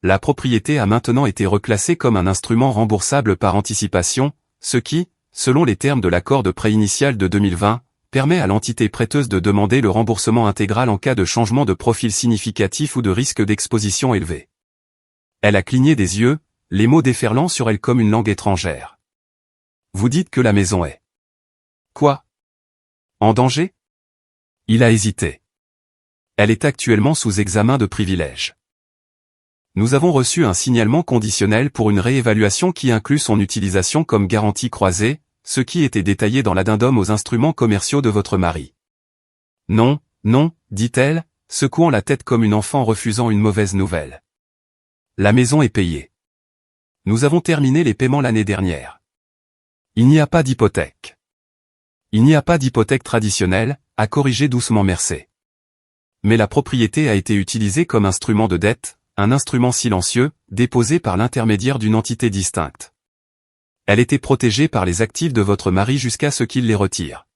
La propriété a maintenant été reclassée comme un instrument remboursable par anticipation, ce qui, selon les termes de l'accord de prêt initial de 2020, permet à l'entité prêteuse de demander le remboursement intégral en cas de changement de profil significatif ou de risque d'exposition élevé. Elle a cligné des yeux, les mots déferlant sur elle comme une langue étrangère. Vous dites que la maison est... Quoi? En danger? Il a hésité. Elle est actuellement sous examen de privilège. Nous avons reçu un signalement conditionnel pour une réévaluation qui inclut son utilisation comme garantie croisée, ce qui était détaillé dans l'addendum aux instruments commerciaux de votre mari. Non, non, dit-elle, secouant la tête comme une enfant refusant une mauvaise nouvelle. La maison est payée. Nous avons terminé les paiements l'année dernière. Il n'y a pas d'hypothèque. Il n'y a pas d'hypothèque traditionnelle, a corrigé doucement Mercer. Mais la propriété a été utilisée comme instrument de dette, un instrument silencieux, déposé par l'intermédiaire d'une entité distincte. Elle était protégée par les actifs de votre mari jusqu'à ce qu'il les retire.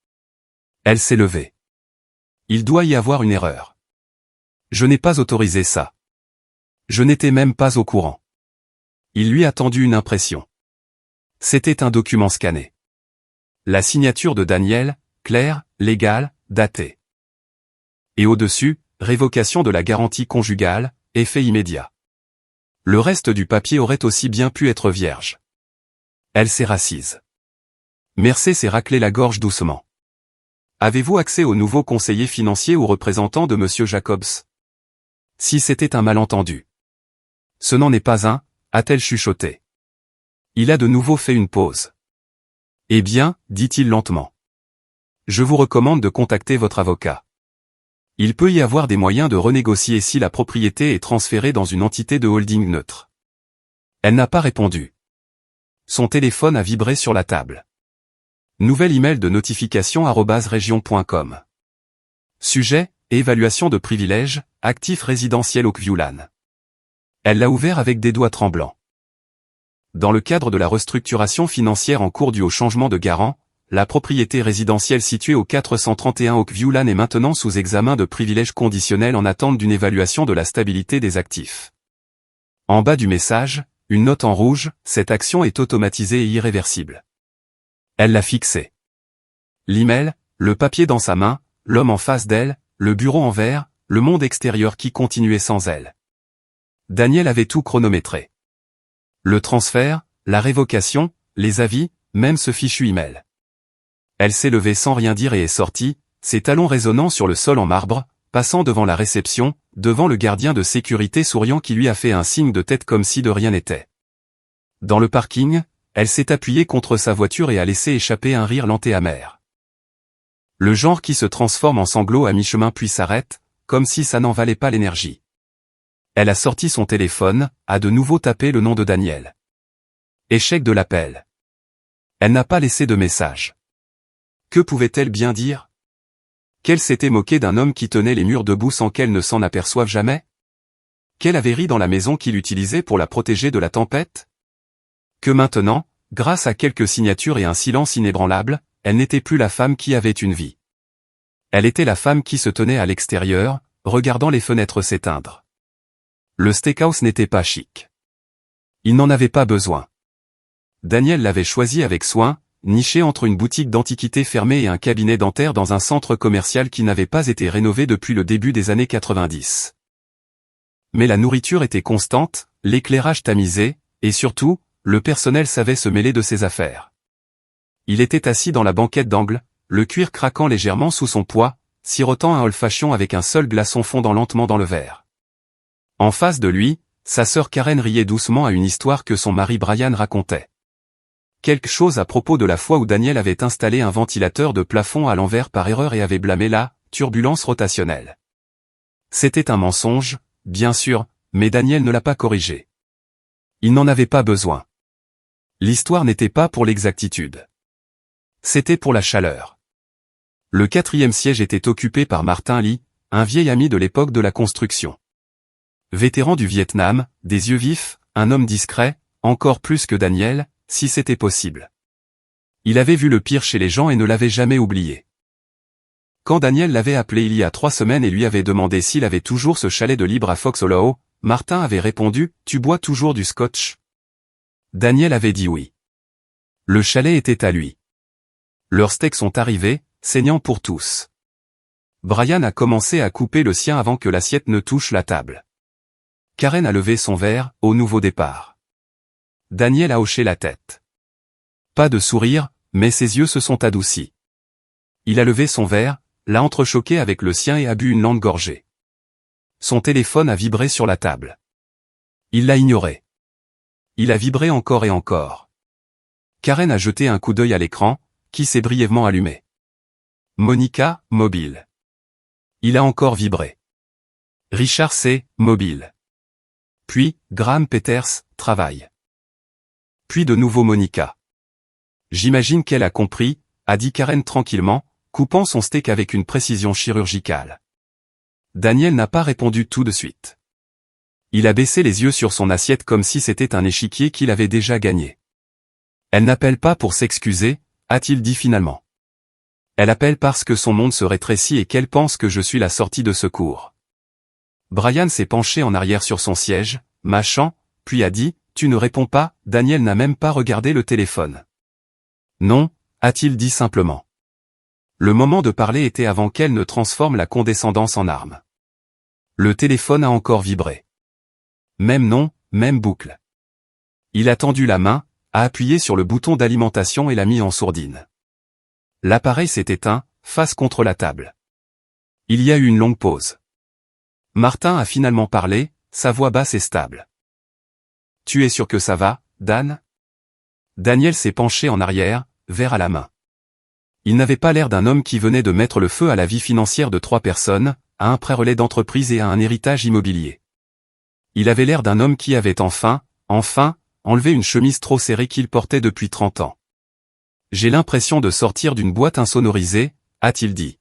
Elle s'est levée. Il doit y avoir une erreur. Je n'ai pas autorisé ça. Je n'étais même pas au courant. Il lui a tendu une impression. C'était un document scanné. La signature de Daniel, claire, légale, datée. Et au-dessus, révocation de la garantie conjugale, effet immédiat. Le reste du papier aurait aussi bien pu être vierge. Elle s'est rassise. Mercer s'est raclé la gorge doucement. Avez-vous accès au nouveau conseiller financier ou représentant de Monsieur Jacobs? Si c'était un malentendu. Ce n'en est pas un, a-t-elle chuchoté. Il a de nouveau fait une pause. Eh bien, dit-il lentement. Je vous recommande de contacter votre avocat. Il peut y avoir des moyens de renégocier si la propriété est transférée dans une entité de holding neutre. Elle n'a pas répondu. Son téléphone a vibré sur la table. Nouvel email de notification @region.com. Sujet, évaluation de privilèges, actif résidentiel Oakviewland. Elle l'a ouvert avec des doigts tremblants. Dans le cadre de la restructuration financière en cours due au changement de garant, la propriété résidentielle située au 431 Oakviewland est maintenant sous examen de privilèges conditionnels en attente d'une évaluation de la stabilité des actifs. En bas du message, une note en rouge, cette action est automatisée et irréversible. Elle l'a fixé. L'email, le papier dans sa main, l'homme en face d'elle, le bureau en verre, le monde extérieur qui continuait sans elle. Daniel avait tout chronométré. Le transfert, la révocation, les avis, même ce fichu email. Elle s'est levée sans rien dire et est sortie, ses talons résonnant sur le sol en marbre, passant devant la réception, devant le gardien de sécurité souriant qui lui a fait un signe de tête comme si de rien n'était. Dans le parking, elle s'est appuyée contre sa voiture et a laissé échapper un rire lent et amer. Le genre qui se transforme en sanglots à mi-chemin puis s'arrête, comme si ça n'en valait pas l'énergie. Elle a sorti son téléphone, a de nouveau tapé le nom de Daniel. Échec de l'appel. Elle n'a pas laissé de message. Que pouvait-elle bien dire? Qu'elle s'était moquée d'un homme qui tenait les murs debout sans qu'elle ne s'en aperçoive jamais? Qu'elle avait ri dans la maison qu'il utilisait pour la protéger de la tempête? Que maintenant, grâce à quelques signatures et un silence inébranlable, elle n'était plus la femme qui avait une vie. Elle était la femme qui se tenait à l'extérieur, regardant les fenêtres s'éteindre. Le steakhouse n'était pas chic. Il n'en avait pas besoin. Daniel l'avait choisi avec soin, niché entre une boutique d'antiquités fermée et un cabinet dentaire dans un centre commercial qui n'avait pas été rénové depuis le début des années 90. Mais la nourriture était constante, l'éclairage tamisé, et surtout, le personnel savait se mêler de ses affaires. Il était assis dans la banquette d'angle, le cuir craquant légèrement sous son poids, sirotant un old-fashion avec un seul glaçon fondant lentement dans le verre. En face de lui, sa sœur Karen riait doucement à une histoire que son mari Brian racontait. Quelque chose à propos de la fois où Daniel avait installé un ventilateur de plafond à l'envers par erreur et avait blâmé la turbulence rotationnelle. C'était un mensonge, bien sûr, mais Daniel ne l'a pas corrigé. Il n'en avait pas besoin. L'histoire n'était pas pour l'exactitude. C'était pour la chaleur. Le 4e siège était occupé par Martin Lee, un vieil ami de l'époque de la construction. Vétéran du Vietnam, des yeux vifs, un homme discret, encore plus que Daniel, si c'était possible. Il avait vu le pire chez les gens et ne l'avait jamais oublié. Quand Daniel l'avait appelé il y a 3 semaines et lui avait demandé s'il avait toujours ce chalet de libre à Fox Hollow, Martin avait répondu « Tu bois toujours du scotch ?» Daniel avait dit oui. Le chalet était à lui. Leurs steaks sont arrivés, saignants pour tous. Brian a commencé à couper le sien avant que l'assiette ne touche la table. Karen a levé son verre, au nouveau départ. Daniel a hoché la tête. Pas de sourire, mais ses yeux se sont adoucis. Il a levé son verre, l'a entrechoqué avec le sien et a bu une lente gorgée. Son téléphone a vibré sur la table. Il l'a ignoré. Il a vibré encore et encore. Karen a jeté un coup d'œil à l'écran, qui s'est brièvement allumé. Monica, mobile. Il a encore vibré. Richard C, mobile. Puis, Graham Peters, travail. Puis de nouveau Monica. J'imagine qu'elle a compris, a dit Karen tranquillement, coupant son steak avec une précision chirurgicale. Daniel n'a pas répondu tout de suite. Il a baissé les yeux sur son assiette comme si c'était un échiquier qu'il avait déjà gagné. Elle n'appelle pas pour s'excuser, a-t-il dit finalement. Elle appelle parce que son monde se rétrécit et qu'elle pense que je suis la sortie de secours. Brian s'est penché en arrière sur son siège, mâchant, puis a dit, « Tu ne réponds pas ?» Daniel n'a même pas regardé le téléphone. « Non », a-t-il dit simplement. Le moment de parler était avant qu'elle ne transforme la condescendance en arme. Le téléphone a encore vibré. Même nom, même boucle. Il a tendu la main, a appuyé sur le bouton d'alimentation et l'a mis en sourdine. L'appareil s'est éteint, face contre la table. Il y a eu une longue pause. Martin a finalement parlé, sa voix basse et stable. « Tu es sûr que ça va, Dan ?» Daniel s'est penché en arrière, verre à la main. Il n'avait pas l'air d'un homme qui venait de mettre le feu à la vie financière de 3 personnes, à un prêt-relais d'entreprise et à un héritage immobilier. Il avait l'air d'un homme qui avait enfin, enlevé une chemise trop serrée qu'il portait depuis 30 ans. « J'ai l'impression de sortir d'une boîte insonorisée », a-t-il dit.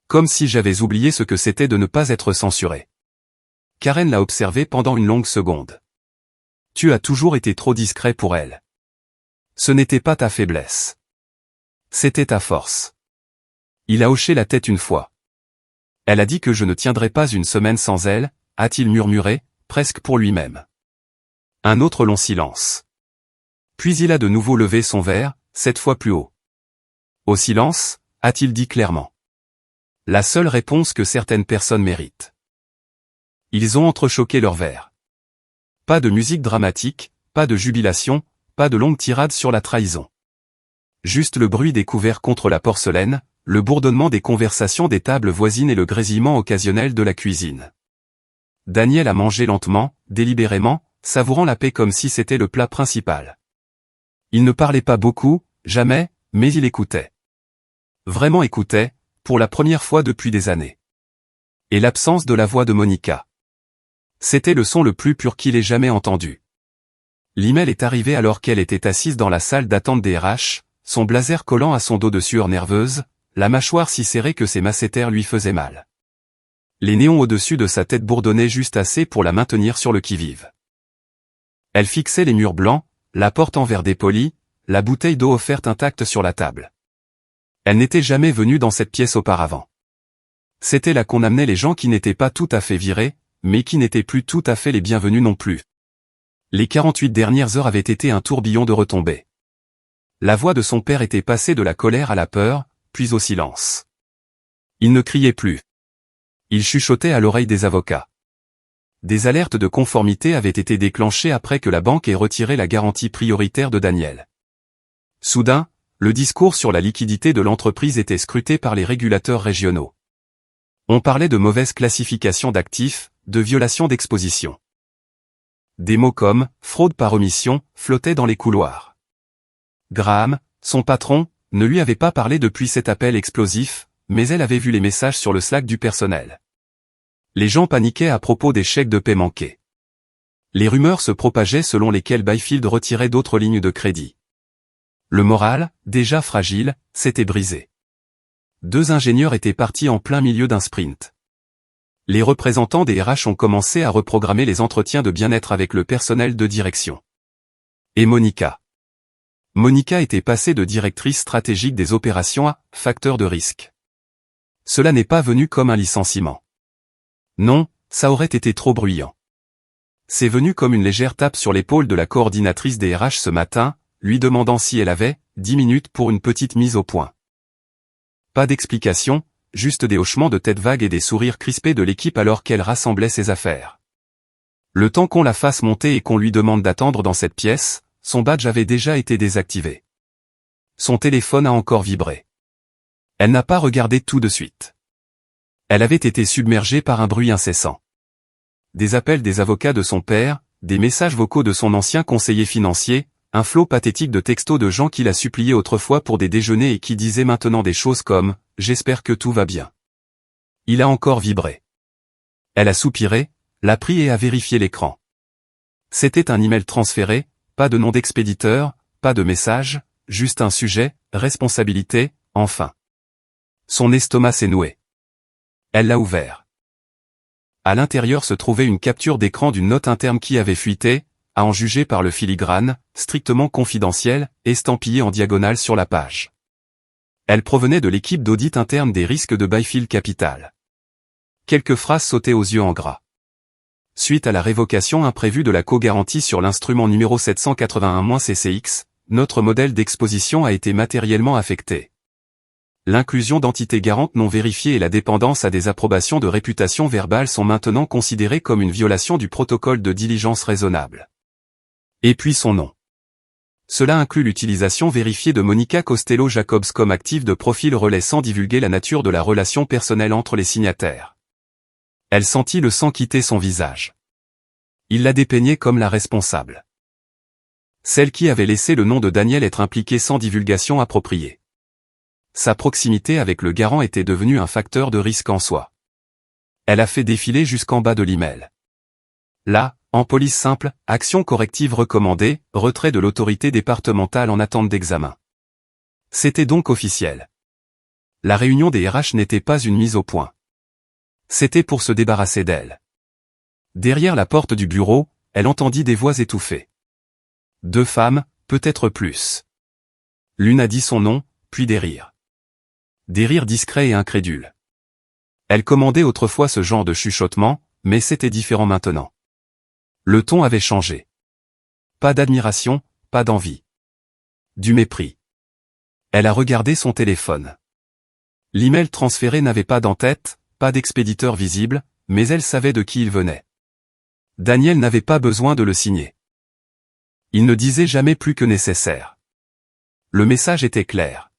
Comme si j'avais oublié ce que c'était de ne pas être censuré. Karen l'a observé pendant une longue seconde. Tu as toujours été trop discret pour elle. Ce n'était pas ta faiblesse. C'était ta force. Il a hoché la tête une fois. Elle a dit que je ne tiendrais pas une semaine sans elle, a-t-il murmuré, presque pour lui-même. Un autre long silence. Puis il a de nouveau levé son verre, cette fois plus haut. Au silence, a-t-il dit clairement. La seule réponse que certaines personnes méritent. Ils ont entrechoqué leur verre. Pas de musique dramatique, pas de jubilation, pas de longue tirade sur la trahison. Juste le bruit des couverts contre la porcelaine, le bourdonnement des conversations des tables voisines et le grésillement occasionnel de la cuisine. Daniel a mangé lentement, délibérément, savourant la paix comme si c'était le plat principal. Il ne parlait pas beaucoup, jamais, mais il écoutait. Vraiment écoutait, pour la première fois depuis des années. Et l'absence de la voix de Monica. C'était le son le plus pur qu'il ait jamais entendu. L'email est arrivé alors qu'elle était assise dans la salle d'attente des RH, son blazer collant à son dos de sueur nerveuse, la mâchoire si serrée que ses masséters lui faisaient mal. Les néons au-dessus de sa tête bourdonnaient juste assez pour la maintenir sur le qui-vive. Elle fixait les murs blancs, la porte en verre dépoli, la bouteille d'eau offerte intacte sur la table. Elle n'était jamais venue dans cette pièce auparavant. C'était là qu'on amenait les gens qui n'étaient pas tout à fait virés, mais qui n'étaient plus tout à fait les bienvenus non plus. Les 48 dernières heures avaient été un tourbillon de retombées. La voix de son père était passée de la colère à la peur, puis au silence. Il ne criait plus. Il chuchotait à l'oreille des avocats. Des alertes de conformité avaient été déclenchées après que la banque ait retiré la garantie prioritaire de Daniel. Soudain, le discours sur la liquidité de l'entreprise était scruté par les régulateurs régionaux. On parlait de mauvaise classification d'actifs, de violation d'exposition. Des mots comme « fraude par omission » flottaient dans les couloirs. Graham, son patron, ne lui avait pas parlé depuis cet appel explosif, mais elle avait vu les messages sur le Slack du personnel. Les gens paniquaient à propos des chèques de paie manqués. Les rumeurs se propageaient selon lesquelles Byfield retirait d'autres lignes de crédit. Le moral, déjà fragile, s'était brisé. 2 ingénieurs étaient partis en plein milieu d'un sprint. Les représentants des RH ont commencé à reprogrammer les entretiens de bien-être avec le personnel de direction. Et Monica. Monica était passée de directrice stratégique des opérations à facteur de risque. Cela n'est pas venu comme un licenciement. Non, ça aurait été trop bruyant. C'est venu comme une légère tape sur l'épaule de la coordinatrice des RH ce matin, lui demandant si elle avait 10 minutes pour une petite mise au point. Pas d'explication, juste des hochements de tête vagues et des sourires crispés de l'équipe alors qu'elle rassemblait ses affaires. Le temps qu'on la fasse monter et qu'on lui demande d'attendre dans cette pièce, son badge avait déjà été désactivé. Son téléphone a encore vibré. Elle n'a pas regardé tout de suite. Elle avait été submergée par un bruit incessant. Des appels des avocats de son père, des messages vocaux de son ancien conseiller financier, un flot pathétique de textos de gens qui la suppliaient autrefois pour des déjeuners et qui disaient maintenant des choses comme « J'espère que tout va bien ». Il a encore vibré. Elle a soupiré, l'a pris et a vérifié l'écran. C'était un email transféré, pas de nom d'expéditeur, pas de message, juste un sujet, responsabilité, enfin. Son estomac s'est noué. Elle l'a ouvert. À l'intérieur se trouvait une capture d'écran d'une note interne qui avait fuité, à en juger par le filigrane, strictement confidentiel, estampillé en diagonale sur la page. Elle provenait de l'équipe d'audit interne des risques de Byfield Capital. Quelques phrases sautaient aux yeux en gras. Suite à la révocation imprévue de la co-garantie sur l'instrument numéro 781-CCX, notre modèle d'exposition a été matériellement affecté. L'inclusion d'entités garantes non vérifiées et la dépendance à des approbations de réputation verbale sont maintenant considérées comme une violation du protocole de diligence raisonnable. Et puis son nom. Cela inclut l'utilisation vérifiée de Monica Costello-Jacobs comme active de profil relais sans divulguer la nature de la relation personnelle entre les signataires. Elle sentit le sang quitter son visage. Il la dépeignait comme la responsable. Celle qui avait laissé le nom de Daniel être impliquée sans divulgation appropriée. Sa proximité avec le garant était devenue un facteur de risque en soi. Elle a fait défiler jusqu'en bas de l'email. Là, en police simple, action corrective recommandée, retrait de l'autorité départementale en attente d'examen. C'était donc officiel. La réunion des RH n'était pas une mise au point. C'était pour se débarrasser d'elle. Derrière la porte du bureau, elle entendit des voix étouffées. 2 femmes, peut-être plus. L'une a dit son nom, puis des rires. Des rires discrets et incrédules. Elle commandait autrefois ce genre de chuchotement, mais c'était différent maintenant. Le ton avait changé. Pas d'admiration, pas d'envie. Du mépris. Elle a regardé son téléphone. L'email transféré n'avait pas d'en-tête, pas d'expéditeur visible, mais elle savait de qui il venait. Daniel n'avait pas besoin de le signer. Il ne disait jamais plus que nécessaire. Le message était clair.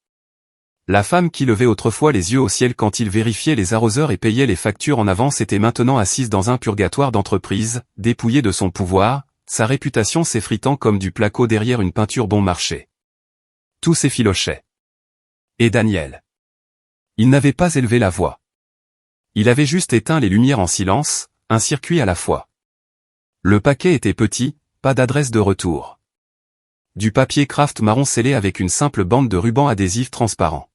La femme qui levait autrefois les yeux au ciel quand il vérifiait les arroseurs et payait les factures en avance était maintenant assise dans un purgatoire d'entreprise, dépouillée de son pouvoir, sa réputation s'effritant comme du placo derrière une peinture bon marché. Tout s'effilochait. Et Daniel. Il n'avait pas élevé la voix. Il avait juste éteint les lumières en silence, un circuit à la fois. Le paquet était petit, pas d'adresse de retour. Du papier craft marron scellé avec une simple bande de ruban adhésif transparent.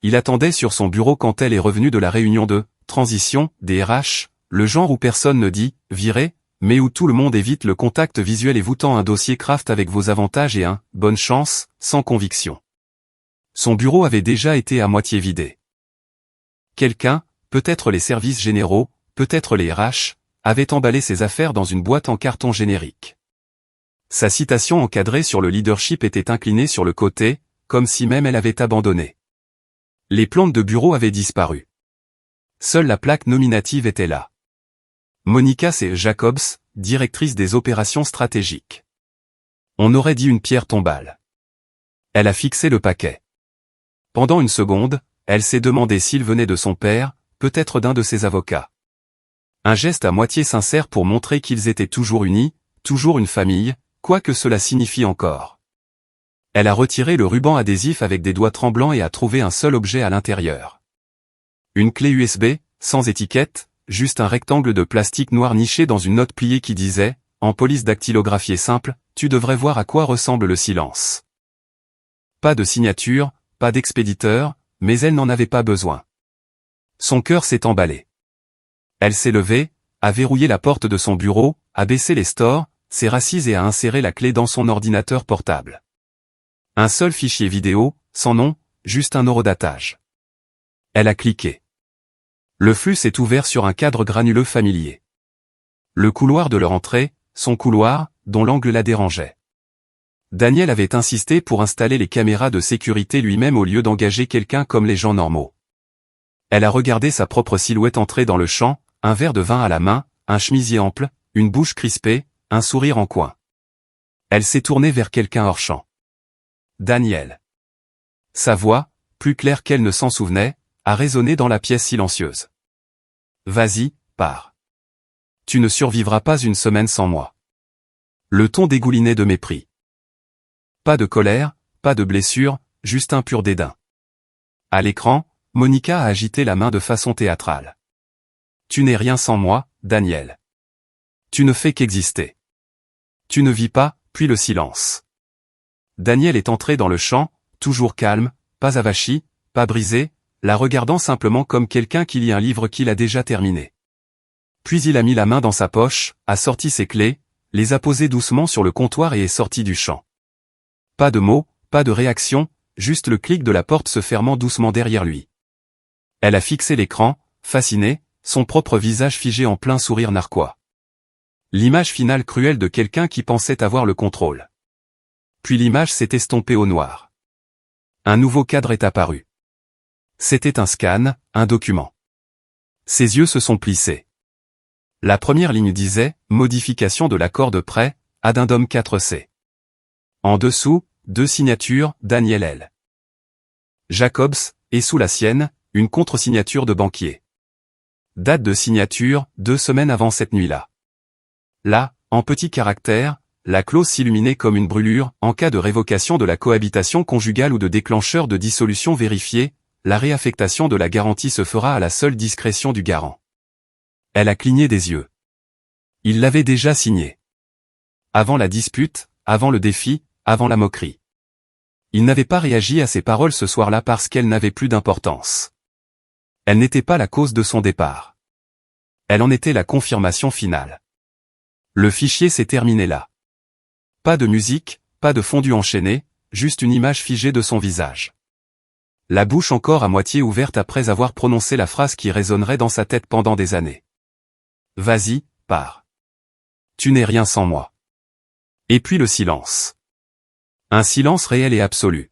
Il attendait sur son bureau quand elle est revenue de la réunion de transition des RH, le genre où personne ne dit « virez », mais où tout le monde évite le contact visuel et vous tend un dossier craft avec vos avantages et un « bonne chance » sans conviction. Son bureau avait déjà été à moitié vidé. Quelqu'un, peut-être les services généraux, peut-être les RH, avait emballé ses affaires dans une boîte en carton générique. Sa citation encadrée sur le leadership était inclinée sur le côté, comme si même elle avait abandonné. Les plantes de bureau avaient disparu. Seule la plaque nominative était là. Monica C. Jacobs, directrice des opérations stratégiques. On aurait dit une pierre tombale. Elle a fixé le paquet. Pendant une seconde, elle s'est demandé s'il venait de son père, peut-être d'un de ses avocats. Un geste à moitié sincère pour montrer qu'ils étaient toujours unis, toujours une famille, quoi que cela signifie encore. Elle a retiré le ruban adhésif avec des doigts tremblants et a trouvé un seul objet à l'intérieur. Une clé USB, sans étiquette, juste un rectangle de plastique noir niché dans une note pliée qui disait, en police dactylographiée simple, « Tu devrais voir à quoi ressemble le silence ». Pas de signature, pas d'expéditeur, mais elle n'en avait pas besoin. Son cœur s'est emballé. Elle s'est levée, a verrouillé la porte de son bureau, a baissé les stores, s'est rassise et a inséré la clé dans son ordinateur portable. Un seul fichier vidéo, sans nom, juste un horodatage. Elle a cliqué. Le flux s'est ouvert sur un cadre granuleux familier. Le couloir de leur entrée, son couloir, dont l'angle la dérangeait. Daniel avait insisté pour installer les caméras de sécurité lui-même au lieu d'engager quelqu'un comme les gens normaux. Elle a regardé sa propre silhouette entrer dans le champ, un verre de vin à la main, un chemisier ample, une bouche crispée, un sourire en coin. Elle s'est tournée vers quelqu'un hors champ. Daniel. Sa voix, plus claire qu'elle ne s'en souvenait, a résonné dans la pièce silencieuse. Vas-y, pars. Tu ne survivras pas une semaine sans moi. Le ton dégoulinait de mépris. Pas de colère, pas de blessure, juste un pur dédain. À l'écran, Monica a agité la main de façon théâtrale. Tu n'es rien sans moi, Daniel. Tu ne fais qu'exister. Tu ne vis pas, puis le silence. Daniel est entré dans le champ, toujours calme, pas avachi, pas brisé, la regardant simplement comme quelqu'un qui lit un livre qu'il a déjà terminé. Puis il a mis la main dans sa poche, a sorti ses clés, les a posées doucement sur le comptoir et est sorti du champ. Pas de mots, pas de réaction, juste le clic de la porte se fermant doucement derrière lui. Elle a fixé l'écran, fascinée, son propre visage figé en plein sourire narquois. L'image finale cruelle de quelqu'un qui pensait avoir le contrôle. Puis l'image s'est estompée au noir. Un nouveau cadre est apparu. C'était un scan, un document. Ses yeux se sont plissés. La première ligne disait « Modification de l'accord de prêt, addendum 4C ». En dessous, 2 signatures, Daniel L. Jacobs, et sous la sienne, une contre-signature de banquier. Date de signature, 2 semaines avant cette nuit-là. Là, en petits caractères, la clause s'illuminait comme une brûlure, en cas de révocation de la cohabitation conjugale ou de déclencheur de dissolution vérifiée, la réaffectation de la garantie se fera à la seule discrétion du garant. Elle a cligné des yeux. Il l'avait déjà signé. Avant la dispute, avant le défi, avant la moquerie. Il n'avait pas réagi à ces paroles ce soir-là parce qu'elles n'avaient plus d'importance. Elle n'était pas la cause de son départ. Elle en était la confirmation finale. Le fichier s'est terminé là. Pas de musique, pas de fondu enchaîné, juste une image figée de son visage. La bouche encore à moitié ouverte après avoir prononcé la phrase qui résonnerait dans sa tête pendant des années. Vas-y, pars. Tu n'es rien sans moi. Et puis le silence. Un silence réel et absolu.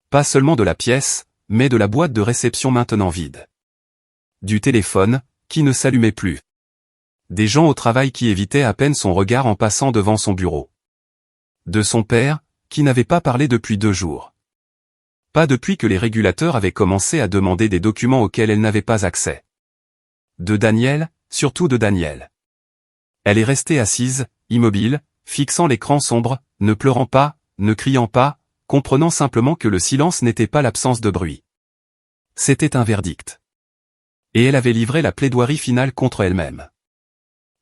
Pas seulement de la pièce, mais de la boîte de réception maintenant vide. Du téléphone, qui ne s'allumait plus. Des gens au travail qui évitaient à peine son regard en passant devant son bureau. De son père, qui n'avait pas parlé depuis 2 jours. Pas depuis que les régulateurs avaient commencé à demander des documents auxquels elle n'avait pas accès. De Daniel, surtout de Daniel. Elle est restée assise, immobile, fixant l'écran sombre, ne pleurant pas, ne criant pas, comprenant simplement que le silence n'était pas l'absence de bruit. C'était un verdict. Et elle avait livré la plaidoirie finale contre elle-même.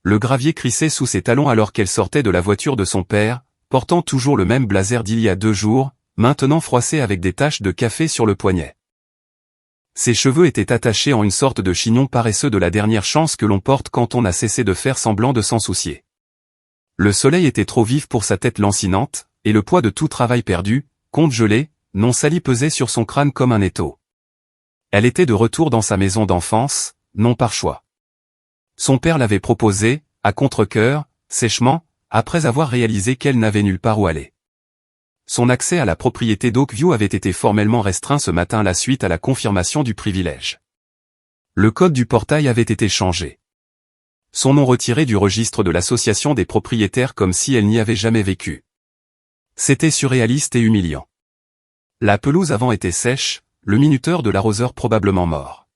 Le gravier crissait sous ses talons alors qu'elle sortait de la voiture de son père, portant toujours le même blazer d'il y a 2 jours, maintenant froissé avec des taches de café sur le poignet. Ses cheveux étaient attachés en une sorte de chignon paresseux de la dernière chance que l'on porte quand on a cessé de faire semblant de s'en soucier. Le soleil était trop vif pour sa tête lancinante, et le poids de tout travail perdu, compte gelé, non salie pesait sur son crâne comme un étau. Elle était de retour dans sa maison d'enfance, non par choix. Son père l'avait proposé, à contre-cœur, sèchement, après avoir réalisé qu'elle n'avait nulle part où aller. Son accès à la propriété d'Oakview avait été formellement restreint ce matin à la suite à la confirmation du privilège. Le code du portail avait été changé. Son nom retiré du registre de l'association des propriétaires comme si elle n'y avait jamais vécu. C'était surréaliste et humiliant. La pelouse avant était sèche, le minuteur de l'arroseur probablement mort.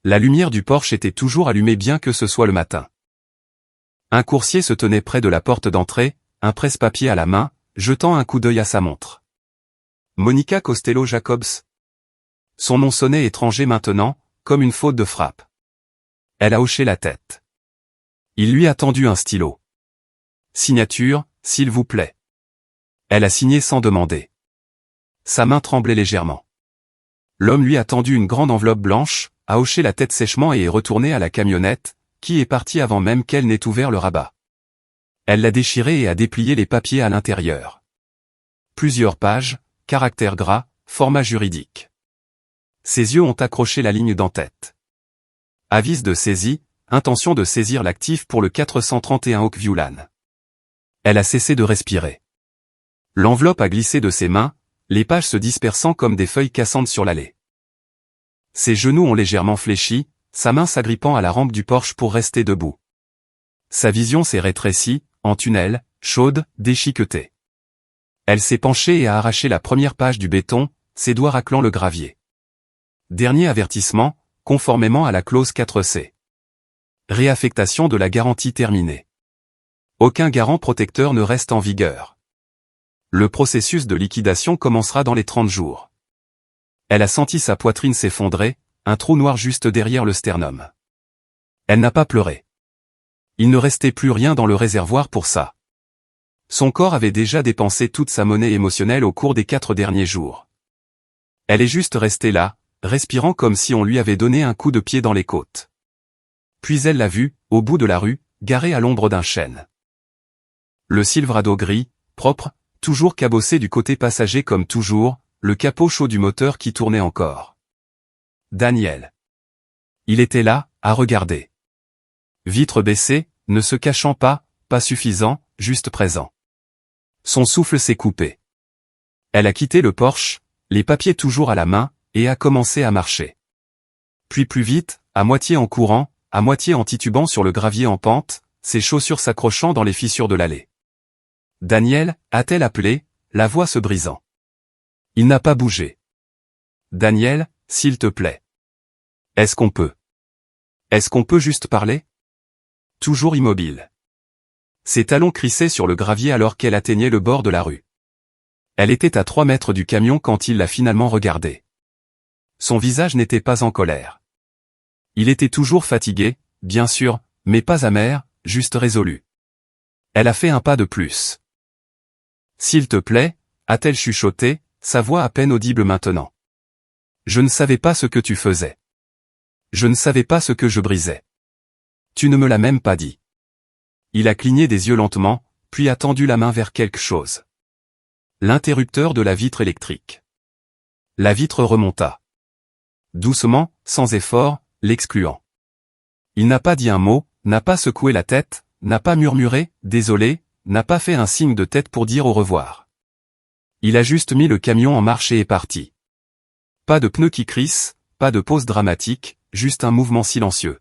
La lumière du porche était toujours allumée bien que ce soit le matin. Un coursier se tenait près de la porte d'entrée, un presse-papier à la main, jetant un coup d'œil à sa montre. Monica Costello Jacobs. Son nom sonnait étranger maintenant, comme une faute de frappe. Elle a hoché la tête. Il lui a tendu un stylo. Signature, s'il vous plaît. Elle a signé sans demander. Sa main tremblait légèrement. L'homme lui a tendu une grande enveloppe blanche, a hoché la tête sèchement et est retourné à la camionnette, qui est partie avant même qu'elle n'ait ouvert le rabat. Elle l'a déchiré et a déplié les papiers à l'intérieur. Plusieurs pages, caractères gras, format juridique. Ses yeux ont accroché la ligne d'en-tête. Avis de saisie, intention de saisir l'actif pour le 431 Oakview Lane. Elle a cessé de respirer. L'enveloppe a glissé de ses mains, les pages se dispersant comme des feuilles cassantes sur l'allée. Ses genoux ont légèrement fléchi, sa main s'agrippant à la rampe du porche pour rester debout. Sa vision s'est rétrécie, en tunnel, chaude, déchiquetée. Elle s'est penchée et a arraché la première page du béton, ses doigts raclant le gravier. Dernier avertissement, conformément à la clause 4C. Réaffectation de la garantie terminée. Aucun garant protecteur ne reste en vigueur. Le processus de liquidation commencera dans les 30 jours. Elle a senti sa poitrine s'effondrer, un trou noir juste derrière le sternum. Elle n'a pas pleuré. Il ne restait plus rien dans le réservoir pour ça. Son corps avait déjà dépensé toute sa monnaie émotionnelle au cours des 4 derniers jours. Elle est juste restée là, respirant comme si on lui avait donné un coup de pied dans les côtes. Puis elle l'a vu, au bout de la rue, garé à l'ombre d'un chêne. Le Silverado gris, propre, toujours cabossé du côté passager comme toujours, le capot chaud du moteur qui tournait encore. Daniel. Il était là, à regarder. Vitre baissée, ne se cachant pas, pas suffisant, juste présent. Son souffle s'est coupé. Elle a quitté le porche, les papiers toujours à la main, et a commencé à marcher. Puis plus vite, à moitié en courant, à moitié en titubant sur le gravier en pente, ses chaussures s'accrochant dans les fissures de l'allée. Daniel, a-t-elle appelé, la voix se brisant. Il n'a pas bougé. Daniel, s'il te plaît. Est-ce qu'on peut juste parler? Toujours immobile. Ses talons crissaient sur le gravier alors qu'elle atteignait le bord de la rue. Elle était à 3 mètres du camion quand il l'a finalement regardée. Son visage n'était pas en colère. Il était toujours fatigué, bien sûr, mais pas amer, juste résolu. Elle a fait un pas de plus. S'il te plaît, a-t-elle chuchoté, sa voix à peine audible maintenant. Je ne savais pas ce que tu faisais. Je ne savais pas ce que je brisais. Tu ne me l'as même pas dit. Il a cligné des yeux lentement, puis a tendu la main vers quelque chose. L'interrupteur de la vitre électrique. La vitre remonta. Doucement, sans effort, l'excluant. Il n'a pas dit un mot, n'a pas secoué la tête, n'a pas murmuré, désolé, n'a pas fait un signe de tête pour dire au revoir. Il a juste mis le camion en marche et est parti. Pas de pneus qui crissent, pas de pause dramatique, juste un mouvement silencieux.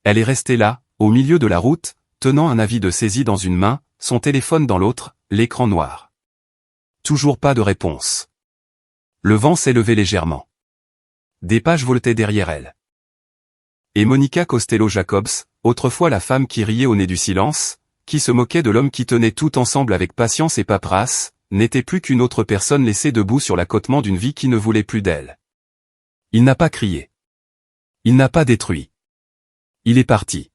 Elle est restée là, au milieu de la route, tenant un avis de saisie dans une main, son téléphone dans l'autre, l'écran noir. Toujours pas de réponse. Le vent s'est levé légèrement. Des pages voletaient derrière elle. Et Monica Costello Jacobs, autrefois la femme qui riait au nez du silence, qui se moquait de l'homme qui tenait tout ensemble avec patience et paperasse, n'était plus qu'une autre personne laissée debout sur l'accotement d'une vie qui ne voulait plus d'elle. Il n'a pas crié. Il n'a pas détruit. Il est parti.